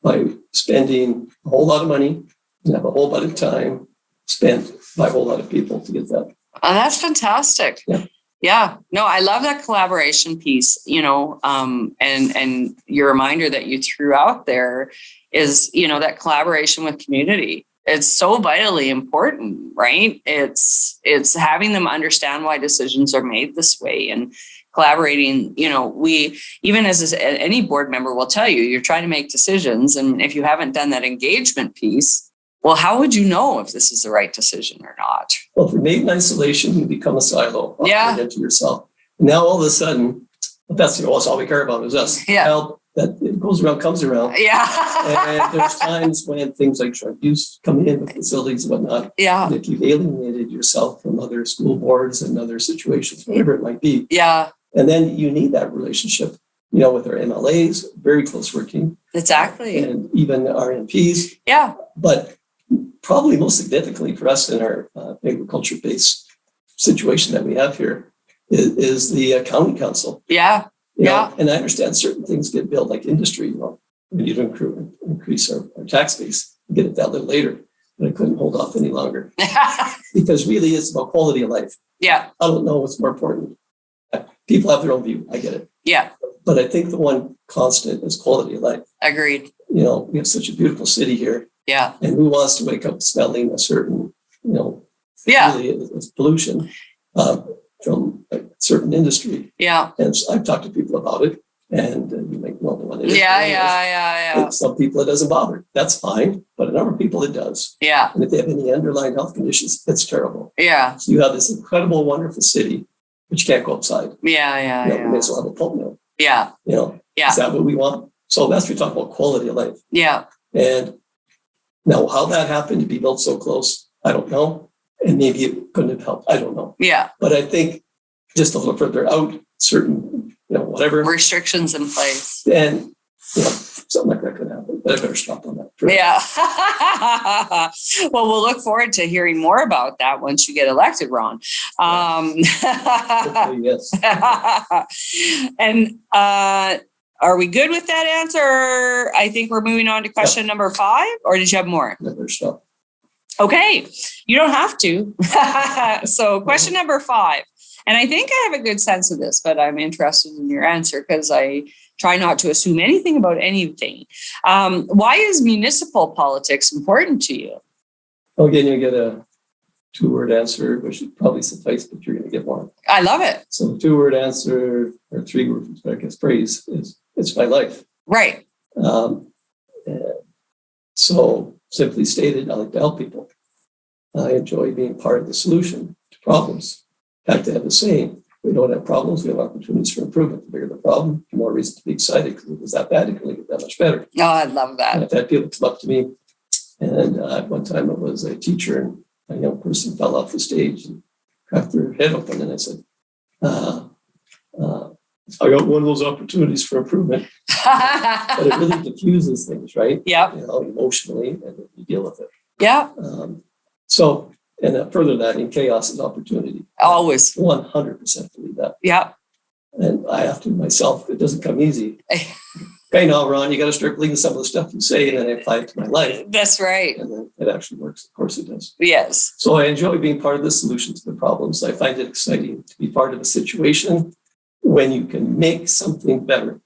by spending a whole lot of money and have a whole lot of time spent by a whole lot of people to get that.
Oh, that's fantastic.
Yeah.
Yeah. No, I love that collaboration piece, and your reminder that you threw out there is, that collaboration with community. It's so vitally important, right? It's having them understand why decisions are made this way and collaborating. We, even as any board member will tell you, you're trying to make decisions. And if you haven't done that engagement piece, well, how would you know if this is the right decision or not?
Well, if you're made in isolation, you become a silo.
Yeah.
Into yourself. And now all of a sudden, that's all we care about is us.
Yeah.
Help that it goes around, comes around.
Yeah.
And there's times when things like drug use come in with facilities and whatnot.
Yeah.
And if you've alienated yourself from other school boards and other situations, whatever it might be.
Yeah.
And then you need that relationship, with our MLAs, very close working.
Exactly.
And even our MPs.
Yeah.
But probably most significantly for us in our agriculture-based situation that we have here is the county council.
Yeah.
And I understand certain things get built like industry, we need to increase our tax base and get it that little later. But I couldn't hold off any longer because really it's about quality of life.
Yeah.
I don't know what's more important. People have their own view. I get it.
Yeah.
But I think the one constant is quality of life.
Agreed.
We have such a beautiful city here.
Yeah.
And who wants to wake up smelling a certain,
yeah,
really it's pollution from a certain industry.
Yeah.
And so I've talked to people about it, and you might know the one it is.
Yeah.
And some people it doesn't bother. That's fine, but a number of people it does.
Yeah.
And if they have any underlying health conditions, it's terrible.
Yeah.
So you have this incredible, wonderful city, but you can't go outside.
Yeah.
You may as well have a pulp mill.
Yeah.
Yeah. Is that what we want? So that's what we talk about quality of life.
Yeah.
And now how that happened to be built so close, I don't know. And maybe it couldn't have helped. I don't know.
Yeah.
But I think just a little further out, certain, whatever.
Restrictions in place.
And, something like that could happen. But I better stop on that.
Yeah. Well, we'll look forward to hearing more about that once you get elected, Ron.
Hopefully, yes.
And are we good with that answer? I think we're moving on to question number 5, or did you have more?
Never stop.
Okay, you don't have to. So question number 5, And I think I have a good sense of this, but I'm interested in your answer because I try not to assume anything about anything. Why is municipal politics important to you?
Well, again, you get a 2-word answer, which would probably suffice, but you're going to get more.
I love it.
So the 2-word answer, or 3-word, I guess, phrase is, it's my life.
Right.
So simply stated, I like to help people. I enjoy being part of the solution to problems. In fact, I have the saying, we don't have problems, we have opportunities for improvement. The bigger the problem, the more reason to be excited because it was that bad, it can get that much better.
Oh, I love that.
And I've had people come up to me, and at one time it was a teacher, and a young person fell off the stage and cracked their head open, and I said, I got one of those opportunities for improvement. But it really diffuses things, right?
Yeah.
Emotionally, and you deal with it.
Yeah.
Further that, in chaos is opportunity.
Always.
100% believe that.
Yeah.
And I have to myself, it doesn't come easy. Okay, now, Ron, you got to start believing some of the stuff you say, and then I apply it to my life.
That's right.
And then it actually works. Of course it does.
Yes.
So I enjoy being part of the solution to the problems. I find it exciting to be part of a situation when you can make something better.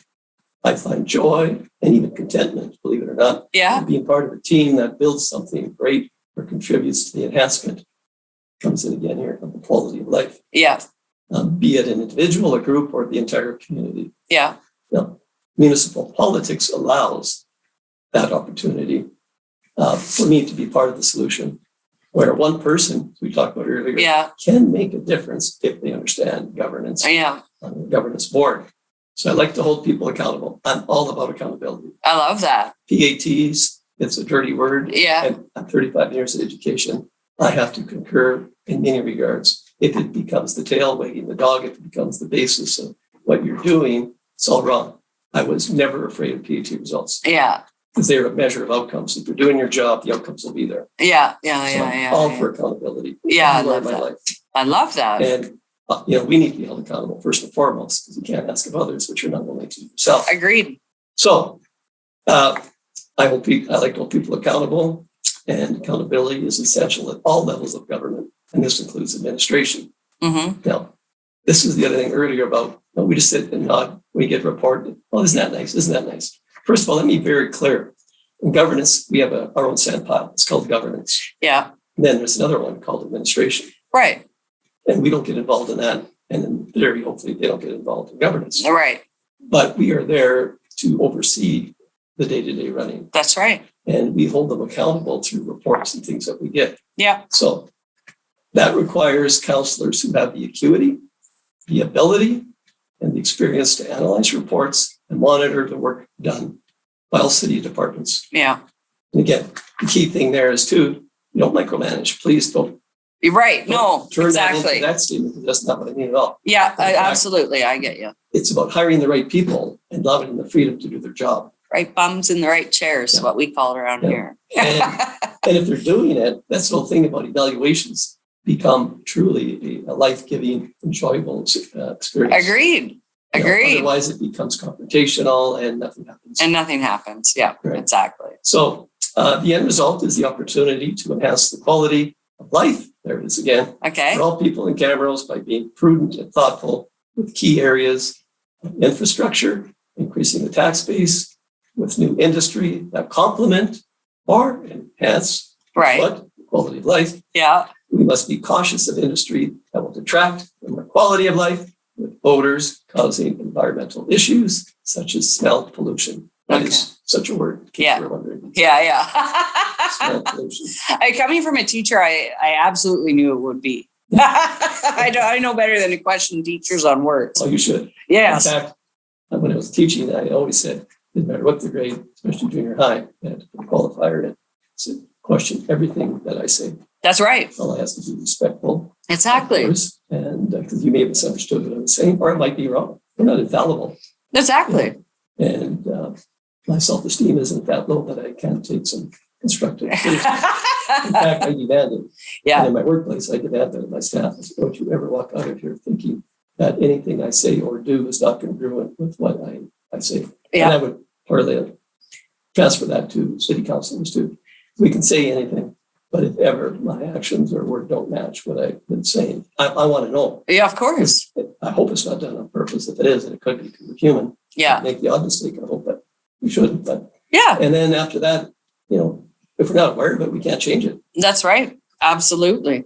I find joy and even contentment, believe it or not,
Yeah.
in being part of a team that builds something great or contributes to the enhancement. Comes in again here of the quality of life.
Yeah.
Be it an individual, a group, or the entire community.
Yeah.
Now, municipal politics allows that opportunity for me to be part of the solution, where one person, we talked about earlier, can make a difference if they understand governance on the governance board. So I like to hold people accountable. I'm all about accountability.
I love that.
PATs, it's a dirty word.
Yeah.
And I'm 35 years of education. I have to concur in many regards. If it becomes the tail wagging the dog, if it becomes the basis of what you're doing, it's all wrong. I was never afraid of PAT results.
Yeah.
Because they're a measure of outcomes. If you're doing your job, the outcomes will be there.
Yeah.
All for accountability.
Yeah, I love that. I love that.
And we need to be held accountable first and foremost, because you can't ask of others what you're not willing to do yourself.
Agreed.
So I like to hold people accountable, and accountability is essential at all levels of government, and this includes administration.
Mm-hmm.
Now, this is the other thing earlier about we just sit and nod. We get a report. Oh, isn't that nice? Isn't that nice? First of all, let me be very clear. In governance, we have our own sandpile. It's called governance.
Yeah.
And then there's another one called administration.
Right.
And we don't get involved in that. And in theory, hopefully, they don't get involved in governance.
Right.
But we are there to oversee the day-to-day running.
That's right.
And we hold them accountable through reports and things that we get.
Yeah.
So that requires counselors who have the acuity, the ability, and the experience to analyze reports and monitor the work done by all city departments.
Yeah.
And again, the key thing there is too, you don't micromanage. Please don't.
You're right. No,
turn
exactly.
That into that statement, because that's not what I mean at all.
Yeah, absolutely. I get you.
It's about hiring the right people and allowing them the freedom to do their job.
Right bums in the right chairs, what we call it around here.
And if they're doing it, that's the whole thing about evaluations, become truly a life-giving, enjoyable experience.
Agreed.
Otherwise, it becomes confrontational and nothing happens.
Yeah,
right.
Exactly.
So the end result is the opportunity to enhance the quality of life. There it is again.
Okay.
For all people in Camrose by being prudent and thoughtful with key areas of infrastructure, increasing the tax base, with new industry that complement or enhance quality of life.
Yeah.
We must be cautious of industry that will detract from our quality of life with odors causing environmental issues such as smell pollution. That is such a word.
Yeah.
Smell pollution.
Coming from a teacher, I absolutely knew it would be. I know better than to question teachers on words.
Oh, you should.
Yes.
In fact, when I was teaching, I always said, no matter what the grade, especially junior high, I had to put a qualifier in it. So question everything that I say.
That's right.
All I ask is to be respectful.
Exactly.
And because you may have misunderstood what I was saying, or I might be wrong. We're not infallible.
Exactly.
And my self-esteem isn't that low that I can't take some constructive criticism. In fact, I demand it.
Yeah.
And in my workplace, I demand that of my staff. I said, don't you ever walk out of here thinking that anything I say or do is not congruent with what I say.
Yeah.
And I would partly transfer that to city councilors too. We can say anything, But if ever my actions or word don't match what I've been saying, I want to know.
Yeah, of course.
I hope it's not done on purpose. If it is, and it could be because we're human.
Yeah.
Make the odd mistake. I hope that we shouldn't. But
yeah.
And then after that, if we're not aware of it, we can't change it.
That's right. Absolutely.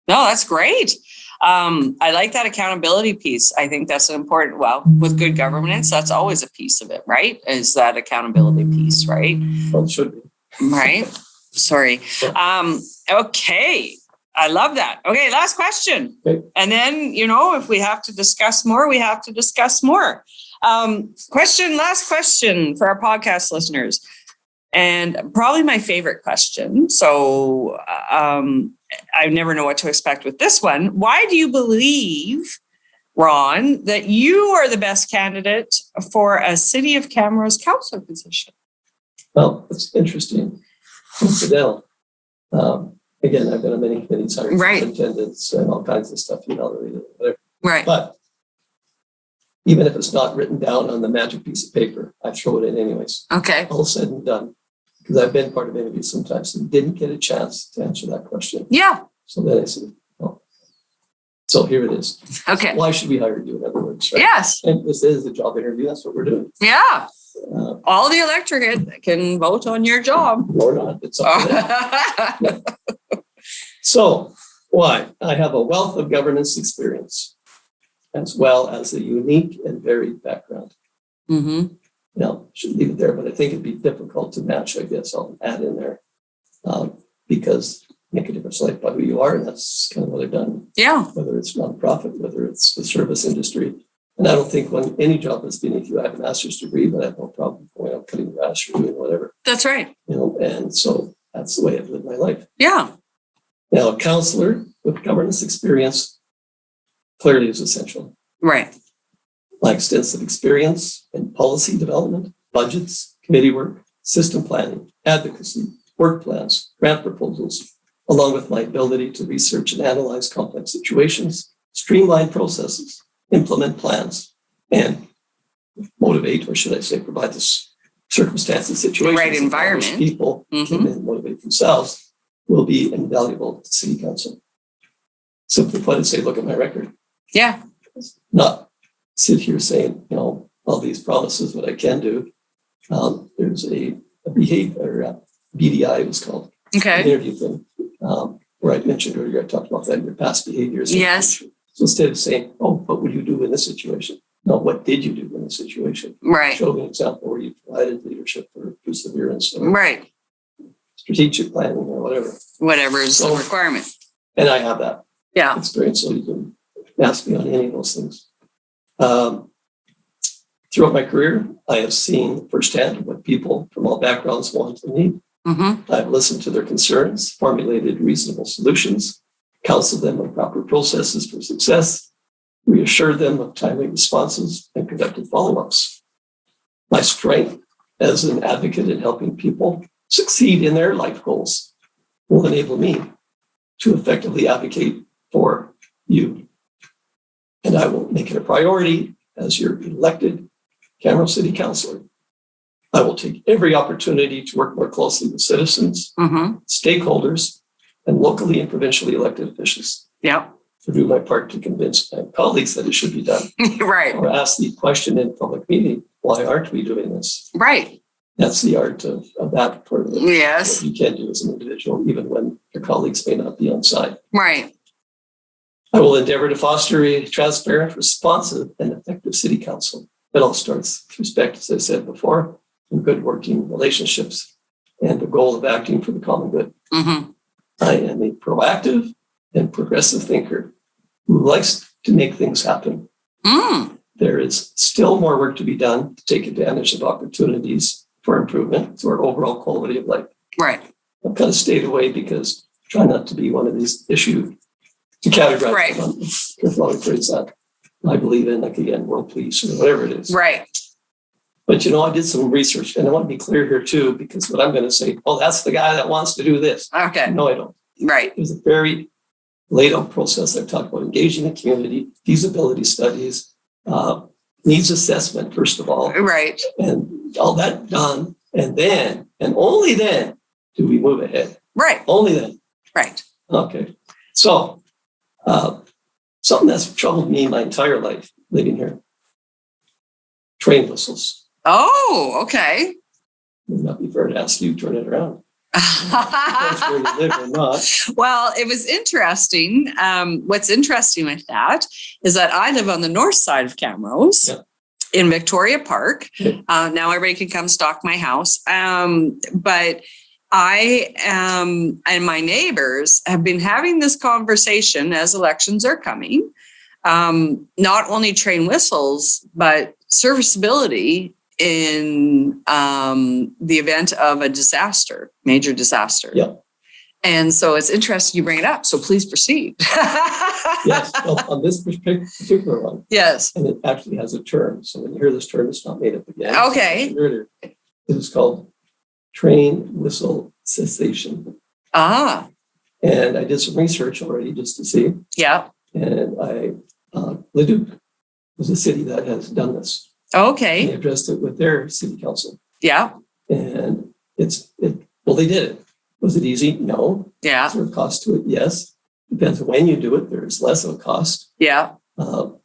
No, that's great. I like that accountability piece. I think that's an important, with good governance, that's always a piece of it, right? Is that accountability piece, right?
Well, it should be.
Right. Sorry. Okay. I love that. Okay. Last question.
Okay.
And then, if we have to discuss more, we have to discuss more. Last question for our podcast listeners. And probably my favorite question. So I never know what to expect with this one. Why do you believe, Ron, that you are the best candidate for a City of Camrose councillor position?
Well, it's interesting. Fidel, again, I've been on many committees, superintendents and all kinds of stuff, whatever.
Right.
But even if it's not written down on the magic piece of paper, I throw it in anyways.
Okay.
All said and done. Because I've been part of interviews sometimes and didn't get a chance to answer that question.
Yeah.
So then I said, oh. So here it is.
Okay.
Why should we hire you, in other words? Right?
Yes.
And this is a job interview. That's what we're doing.
Yeah. All the electorate can vote on your job.
Or not. It's up to them. So why? I have a wealth of governance experience, as well as a unique and varied background.
Mm-hmm.
Now, should leave it there, but I think it'd be difficult to match, I guess I'll add in there. Because make a difference like by who you are, and that's kind of what I've done.
Yeah.
Whether it's nonprofit, whether it's the service industry. And I don't think when any job is beneath you, I have a master's degree, but I have no problem going out cutting grass or doing whatever.
That's right.
And so that's the way I've lived my life.
Yeah.
Now, a counselor with governance experience clearly is essential.
Right.
My extensive experience in policy development, budgets, committee work, system planning, advocacy, work plans, grant proposals, along with my ability to research and analyze complex situations, streamline processes, implement plans, and motivate, or should I say, provide the circumstances, situations,
right environment,
people can then motivate themselves, will be invaluable to City Council. Simply put, and say, look at my record.
Yeah.
Not sit here saying, all these promises, what I can do. There's a behavior, BDI it was called.
Okay.
An interview thing, where I mentioned earlier, I talked about that in your past behaviors.
Yes.
So instead of saying, oh, what would you do in this situation? No, what did you do in this situation?
Right.
Show me an example where you provided leadership or perseverance or
right.
strategic planning or whatever.
Whatever is the requirement.
And I have that
experience,
so you can ask me on any of those things. Throughout my career, I have seen firsthand what people from all backgrounds want and need. Mm-hmm. I've listened to their concerns, formulated reasonable solutions, counseled them on proper processes for success, reassured them of timely responses, and conducted follow-ups. My strength as an advocate in helping people succeed in their life goals will enable me to effectively advocate for you. And I will make it a priority as your elected Camrose City Councillor. I will take every opportunity to work more closely with citizens, stakeholders, and locally and provincially elected officials.
Yeah.
To do my part to convince my colleagues that it should be done.
Right.
Or ask the question in public meeting, why aren't we doing this?
Right.
That's the art of that part of it.
Yes.
What you can do as an individual, even when your colleagues may not be on side.
Right.
I will endeavor to foster a transparent, responsive, and effective city council. It all starts with respect, as I said before, and good working relationships and the goal of acting for the common good. Mm-hmm. I am a proactive and progressive thinker who likes to make things happen. There is still more work to be done to take advantage of opportunities for improvement to our overall quality of life. Right. I've kind of stayed away because I try not to be one of these issues to categorize. Right. There's a lot of phrase that I believe in, like again, world peace or whatever it is. Right. But I did some research, and I want to be clear here too, because what I'm going to say, that's the guy that wants to do this. Okay. No, I don't. Right. It was a very laid out process. I've talked about engaging the community, feasibility studies, needs assessment, first of all. Right. And all that done. And then, and only then, do we move ahead.
Right.
Only then.
Right.
Okay. So, something that's troubled me my entire life living here. Train whistles.
Oh, okay.
Would not be fair to ask you to turn it around. Where you live or not.
Well, it was interesting. What's interesting with that is that I live on the north side of Camrose in Victoria Park.
Okay.
Now everybody can come stalk my house. But I and my neighbors have been having this conversation as elections are coming. Not only train whistles, but serviceability in the event of a disaster, major disaster.
Yep.
And so it's interesting you bring it up. So please proceed.
Yes, well, on this particular one.
Yes.
And it actually has a term. So when you hear this term, it's not made up again.
Okay.
Earlier, it is called train whistle cessation.
Ah.
And I did some research already just to see.
Yeah.
And Leduc was a city that has done this.
Okay.
They addressed it with their city council.
Yeah.
And they did it. Was it easy? No.
Yeah.
Is there a cost to it? Yes. Depends on when you do it. There's less of a cost.
Yeah.
But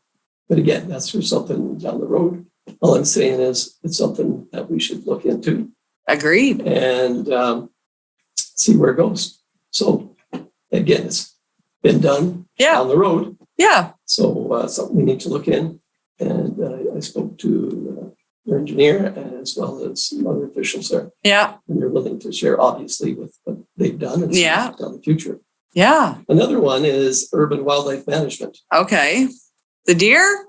again, that's for something down the road. All I'm saying is it's something that we should look into.
Agreed.
And see where it goes. So again, it's been done down the road.
Yeah.
So something we need to look in. And I spoke to their engineer as well as some other officials there.
Yeah.
And they're willing to share, obviously, with what they've done and down the future.
Yeah.
Another one is urban wildlife management.
Okay. The deer?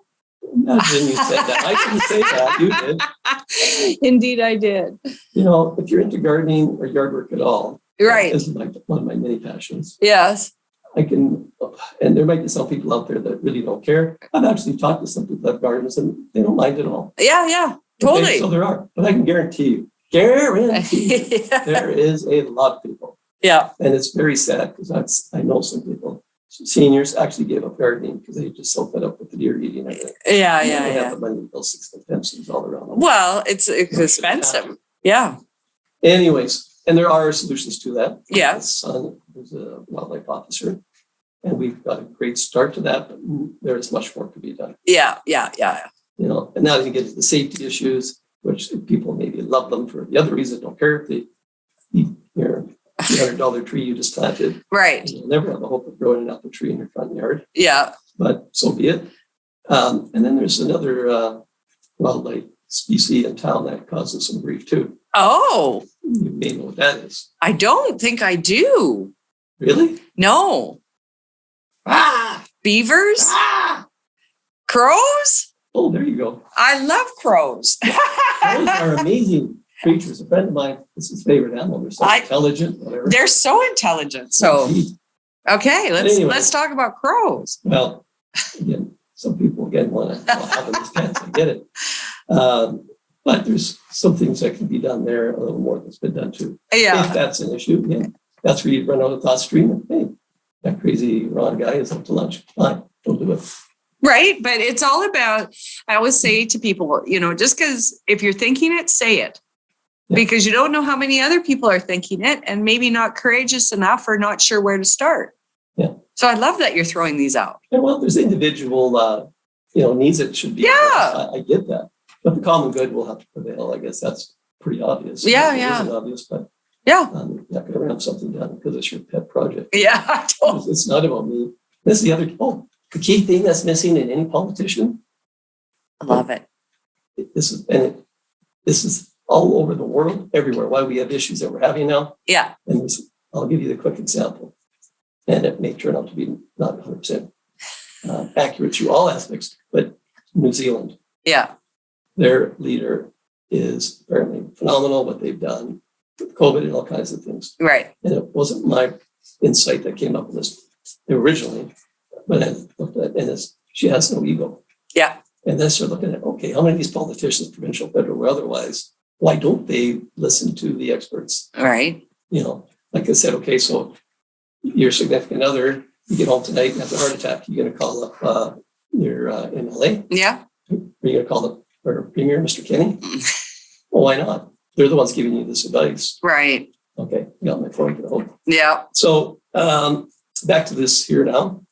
Imagine you said that. I didn't say that. You did.
Indeed, I did.
You know, if you're into gardening or yard work at all,
Right.
this is one of my many passions.
Yes.
And there might be some people out there that really don't care. I've actually talked to some people that have gardens and they don't mind at all.
Yeah. Yeah. Totally.
Okay, so there are, but I can guarantee you, there is a lot of people.
Yeah.
And it's very sad because I know some people, some seniors actually gave up gardening because they just so fed up with the deer eating everything.
Yeah.
They
Yeah.
don't
Yeah.
have the money to build 6 fences all around them.
Well, it's expensive. Yeah.
Anyways, and there are solutions to that.
Yeah.
My son is a wildlife officer, and we've got a great start to that, but there is much more to be done.
Yeah. Yeah. Yeah.
You know, and now you get to the safety issues, which people maybe love them for the other reason, don't care if they eat your $200 tree you just planted.
Right.
You'll never have the hope of growing an apple tree in your front yard,
Yeah.
but so be it. And then there's another wildlife species in town that causes some grief too.
Oh,
You may know what that is.
I don't think I do.
Really?
No. Beavers? Crows?
Oh, there you go.
I love crows.
Crows are amazing creatures. A friend of mine, it's his favorite animal. They're so intelligent, whatever.
They're so intelligent. So, okay,
Anyway.
let's talk about crows.
Well, again, some people again want to have them as pets. I get it. But there's some things that can be done there, a little more that's been done too.
Yeah.
If that's an issue, again, that's where you run out of thought stream and hey, that crazy Ron guy is up to lunch. Fine, don't do it.
Right. But it's all about, I always say to people, just because if you're thinking it, say it. Yeah. Because you don't know how many other people are thinking it and maybe not courageous enough or not sure where to start.
Yeah.
So I love that you're throwing these out.
And well, there's individual, needs that should be.
Yeah.
I get that. But the common good will have to prevail. I guess that's pretty obvious.
Yeah.
It
Yeah.
isn't obvious, but
yeah.
you're not going to ramp something down because it's your pet project.
Yeah. Totally.
It's not about me. This is the other, the key thing that's missing in any politician.
I love it.
This is all over the world, everywhere. Why we have issues that we're having now.
Yeah.
And I'll give you the quick example. And it may turn out to be not 100% accurate to all aspects, but New Zealand.
Yeah.
Their leader is apparently phenomenal, what they've done with COVID and all kinds of things.
Right.
And it wasn't my insight that came up with this originally, but I looked at it and she has no ego.
Yeah.
And then start looking at, okay, how many of these politicians, provincial, federal, or otherwise, why don't they listen to the experts?
Right.
Like I said, okay, so your significant other, you get home tonight and have a heart attack. You're going to call up your MLA?
Yeah.
Are you going to call the Premier, Mr. Kenny? Well, why not? They're the ones giving you this advice.
Right.
Okay, got my point, I hope.
Yeah.
So back to this here now.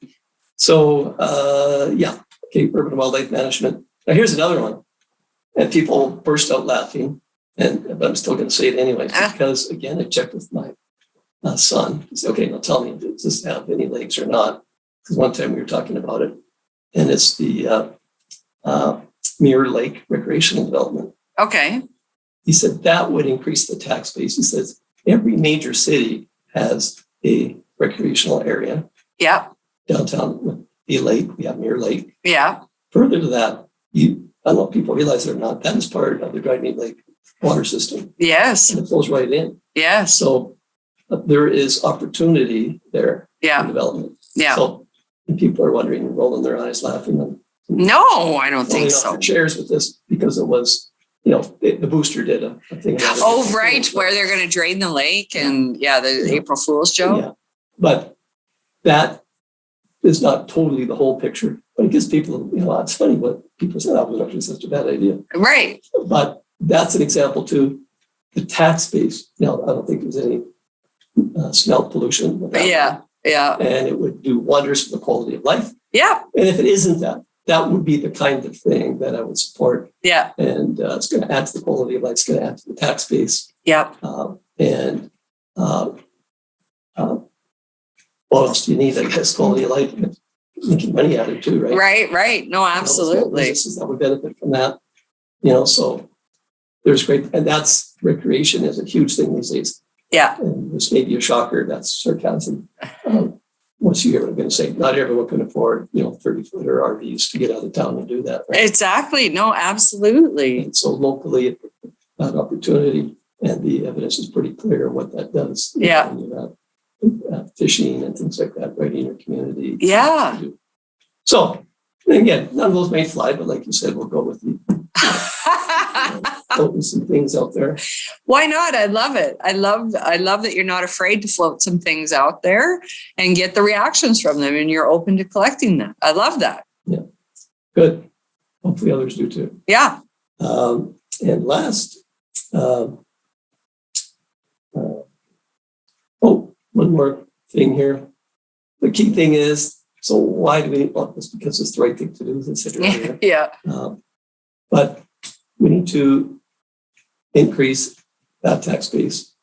So okay, urban wildlife management. Now here's another one. And people burst out laughing, but I'm still going to say it anyway, because again, I checked with my son. He said, okay, now tell me, does this have any legs or not? Because one time we were talking about it, and it's the Mirror Lake recreational development.
Okay.
He said that would increase the tax base. He says every major city has a recreational area.
Yeah.
Downtown with the lake, we have Mirror Lake.
Yeah.
Further to that, I don't know if people realize it or not, that is part of the Dryden Lake water system.
Yes.
And it flows right in.
Yes.
So there is opportunity there for development.
Yeah.
So and people are wondering, rolling their eyes, laughing. And
no, I don't think so.
Their chairs with this because it was, the booster did a thing.
Oh, right. Where they're going to drain the lake and the April Fool's joke.
Yeah. But that is not totally the whole picture. But it gives people, it's funny what people say, that was actually such a bad idea.
Right.
But that's an example too. The tax base. Now, I don't think there's any smell pollution.
Yeah. Yeah.
And it would do wonders for the quality of life.
Yeah.
And if it isn't that would be the kind of thing that I would support.
Yeah.
And it's going to add to the quality of life. It's going to add to the tax base.
Yeah.
What else do you need? I guess quality of life, making money out of it too, right?
Right. No, absolutely.
Businesses that would benefit from that. So there's great, and that's recreation is a huge thing these days.
Yeah.
And this may be a shocker. That's sarcasm. What's you ever going to say? Not everyone can afford, 30-footer RVs to get out of town and do that. Right?
Exactly. No, absolutely.
And so locally, that opportunity and the evidence is pretty clear what that does.
Yeah.
Fishing and things like that right in your community.
Yeah.
So again, none of those may fly, but like you said, we'll go with the floating some things out there.
Why not? I love it. I love that you're not afraid to float some things out there and get the reactions from them, and you're open to collecting them. I love that.
Yeah. Good. Hopefully others do too.
Yeah.
And last, one more thing here. The key thing is, so why do we need this? Because it's the right thing to do, as I said earlier.
Yeah.
But we need to increase that tax base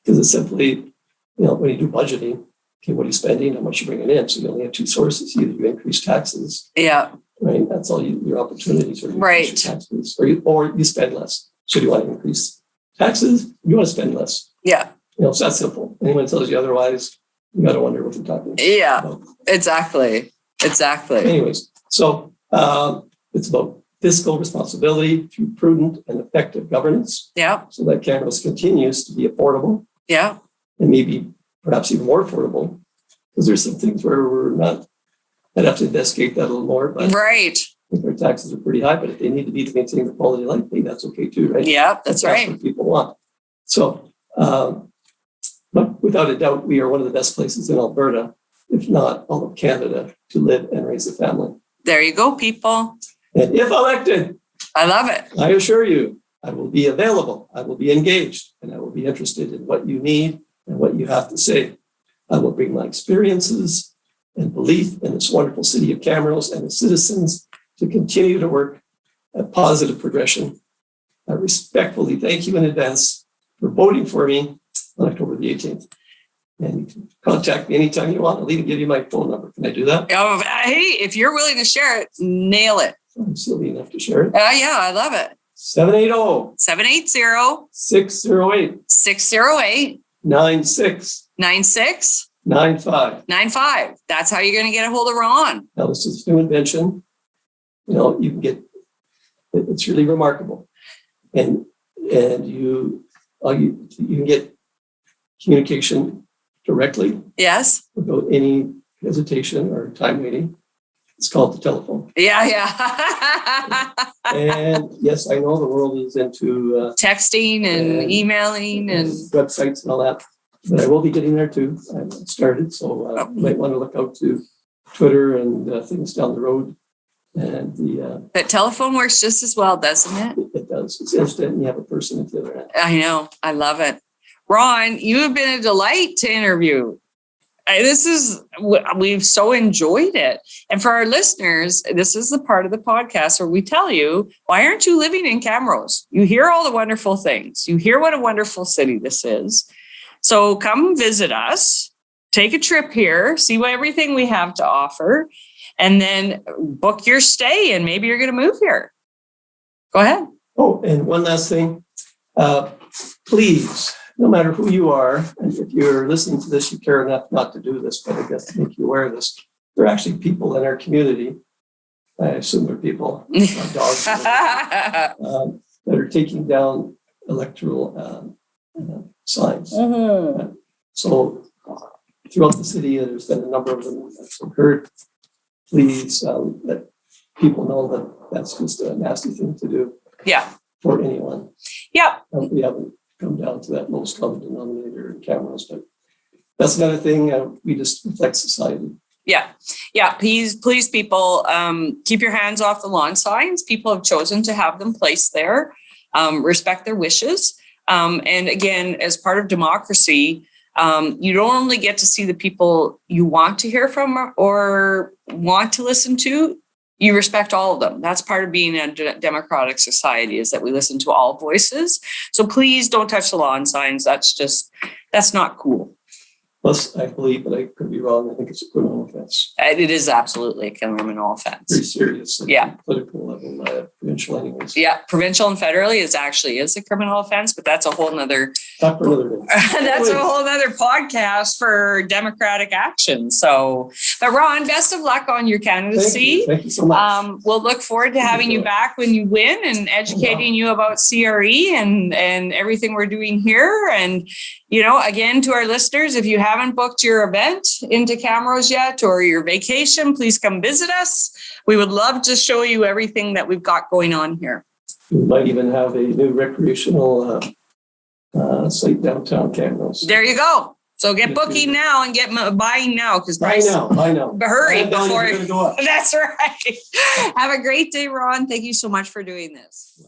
because it's simply, when you do budgeting, okay, what are you spending? How much you bringing in? So you only have two sources. Either you increase taxes. Yeah. Right. That's all your opportunities are. Right. Your tax base, or you spend less. So do you want to increase taxes? You want to spend less. Yeah. It's that simple. Anyone tells you otherwise, you got to wonder what they're talking about. Yeah, exactly. Anyways, so it's about fiscal responsibility through prudent and effective governance. Yeah. So that Camrose continues to be affordable. Yeah. And maybe perhaps even more affordable because there's some things where we're not. I'd have to investigate that a little more. But right. I think our taxes are pretty high, but if they need to be to maintain the quality of life, that's okay too, right? Yeah, that's right. What people want. So. But without a doubt, we are one of the best places in Alberta, if not all of Canada, to live and raise a family. There you go, people. And if elected, I love it. I assure you, I will be available. I will be engaged, and I will be interested in what you need and what you have to say. I will bring my experiences and belief in this wonderful city of Camrose and its citizens to continue to work at positive progression. I respectfully thank you in advance for voting for me on October the 18th. And you can contact me anytime you want. I'll even give you my phone number. Can I do that? Oh, hey, if you're willing to share it, nail it. I'm silly enough to share it. Yeah, I love it. 780-608 9695. That's how you're going to get a hold of Ron. Now, this is a new invention. You can get, it's really remarkable. And you can get communication directly. Yes. Without any hesitation or time waiting. It's called the telephone. Yeah. And yes, I know the world is into texting and emailing and websites and all that, but I will be getting there too. I've started, so you might want to look out to Twitter and things down the road. And that telephone works just as well, doesn't it? It does. It's instant. And you have a person at the other end. I know. I love it.
Ron, you have been a delight to interview. We've so enjoyed it. And for our listeners, this is the part of the podcast where we tell you, why aren't you living in Camrose? You hear all the wonderful things. You hear what a wonderful city this is. So come visit us, take a trip here, see what everything we have to offer, and then book your stay and maybe you're going to move here. Go ahead.
Oh, and one last thing. Please, no matter who you are, and if you're listening to this, you care enough not to do this, but I guess to make you aware of this, there are actually people in our community, I assume they're people, not dogs, that are taking down electoral signs. So throughout the city, there's been a number of them I've heard. Please let people know that that's just a nasty thing to do.
Yeah.
For anyone.
Yeah.
We haven't come down to that lowest common denominator in Camrose, but that's another thing. We just reflect society. Yeah. Please, people, keep your hands off the lawn signs. People have chosen to have them placed there. Respect their wishes. And again, as part of democracy, you don't only get to see the people you want to hear from or want to listen to. You respect all of them. That's part of being a democratic society, is that we listen to all voices. So please don't touch the lawn signs. That's not cool. Plus, I believe, but I could be wrong, I think it's a criminal offense. It is absolutely a criminal offense. Very serious. Political level, provincial anyways. Yeah, provincial and federally is a criminal offense, but that's a whole nother. Talk for another day. That's a whole nother podcast for democratic action. So, but Ron, best of luck on your candidacy. Thank you so much. We'll look forward to having you back when you win and educating you about CRE and everything we're doing here. And again, to our listeners, if you haven't booked your event into Camrose yet or your vacation, please come visit us. We would love to show you everything that we've got going on here. We might even have a new recreational site downtown Camrose. There you go. So get booking now and get buying now, because I know. Hurry before. That's right. Have a great day, Ron. Thank you so much for doing this.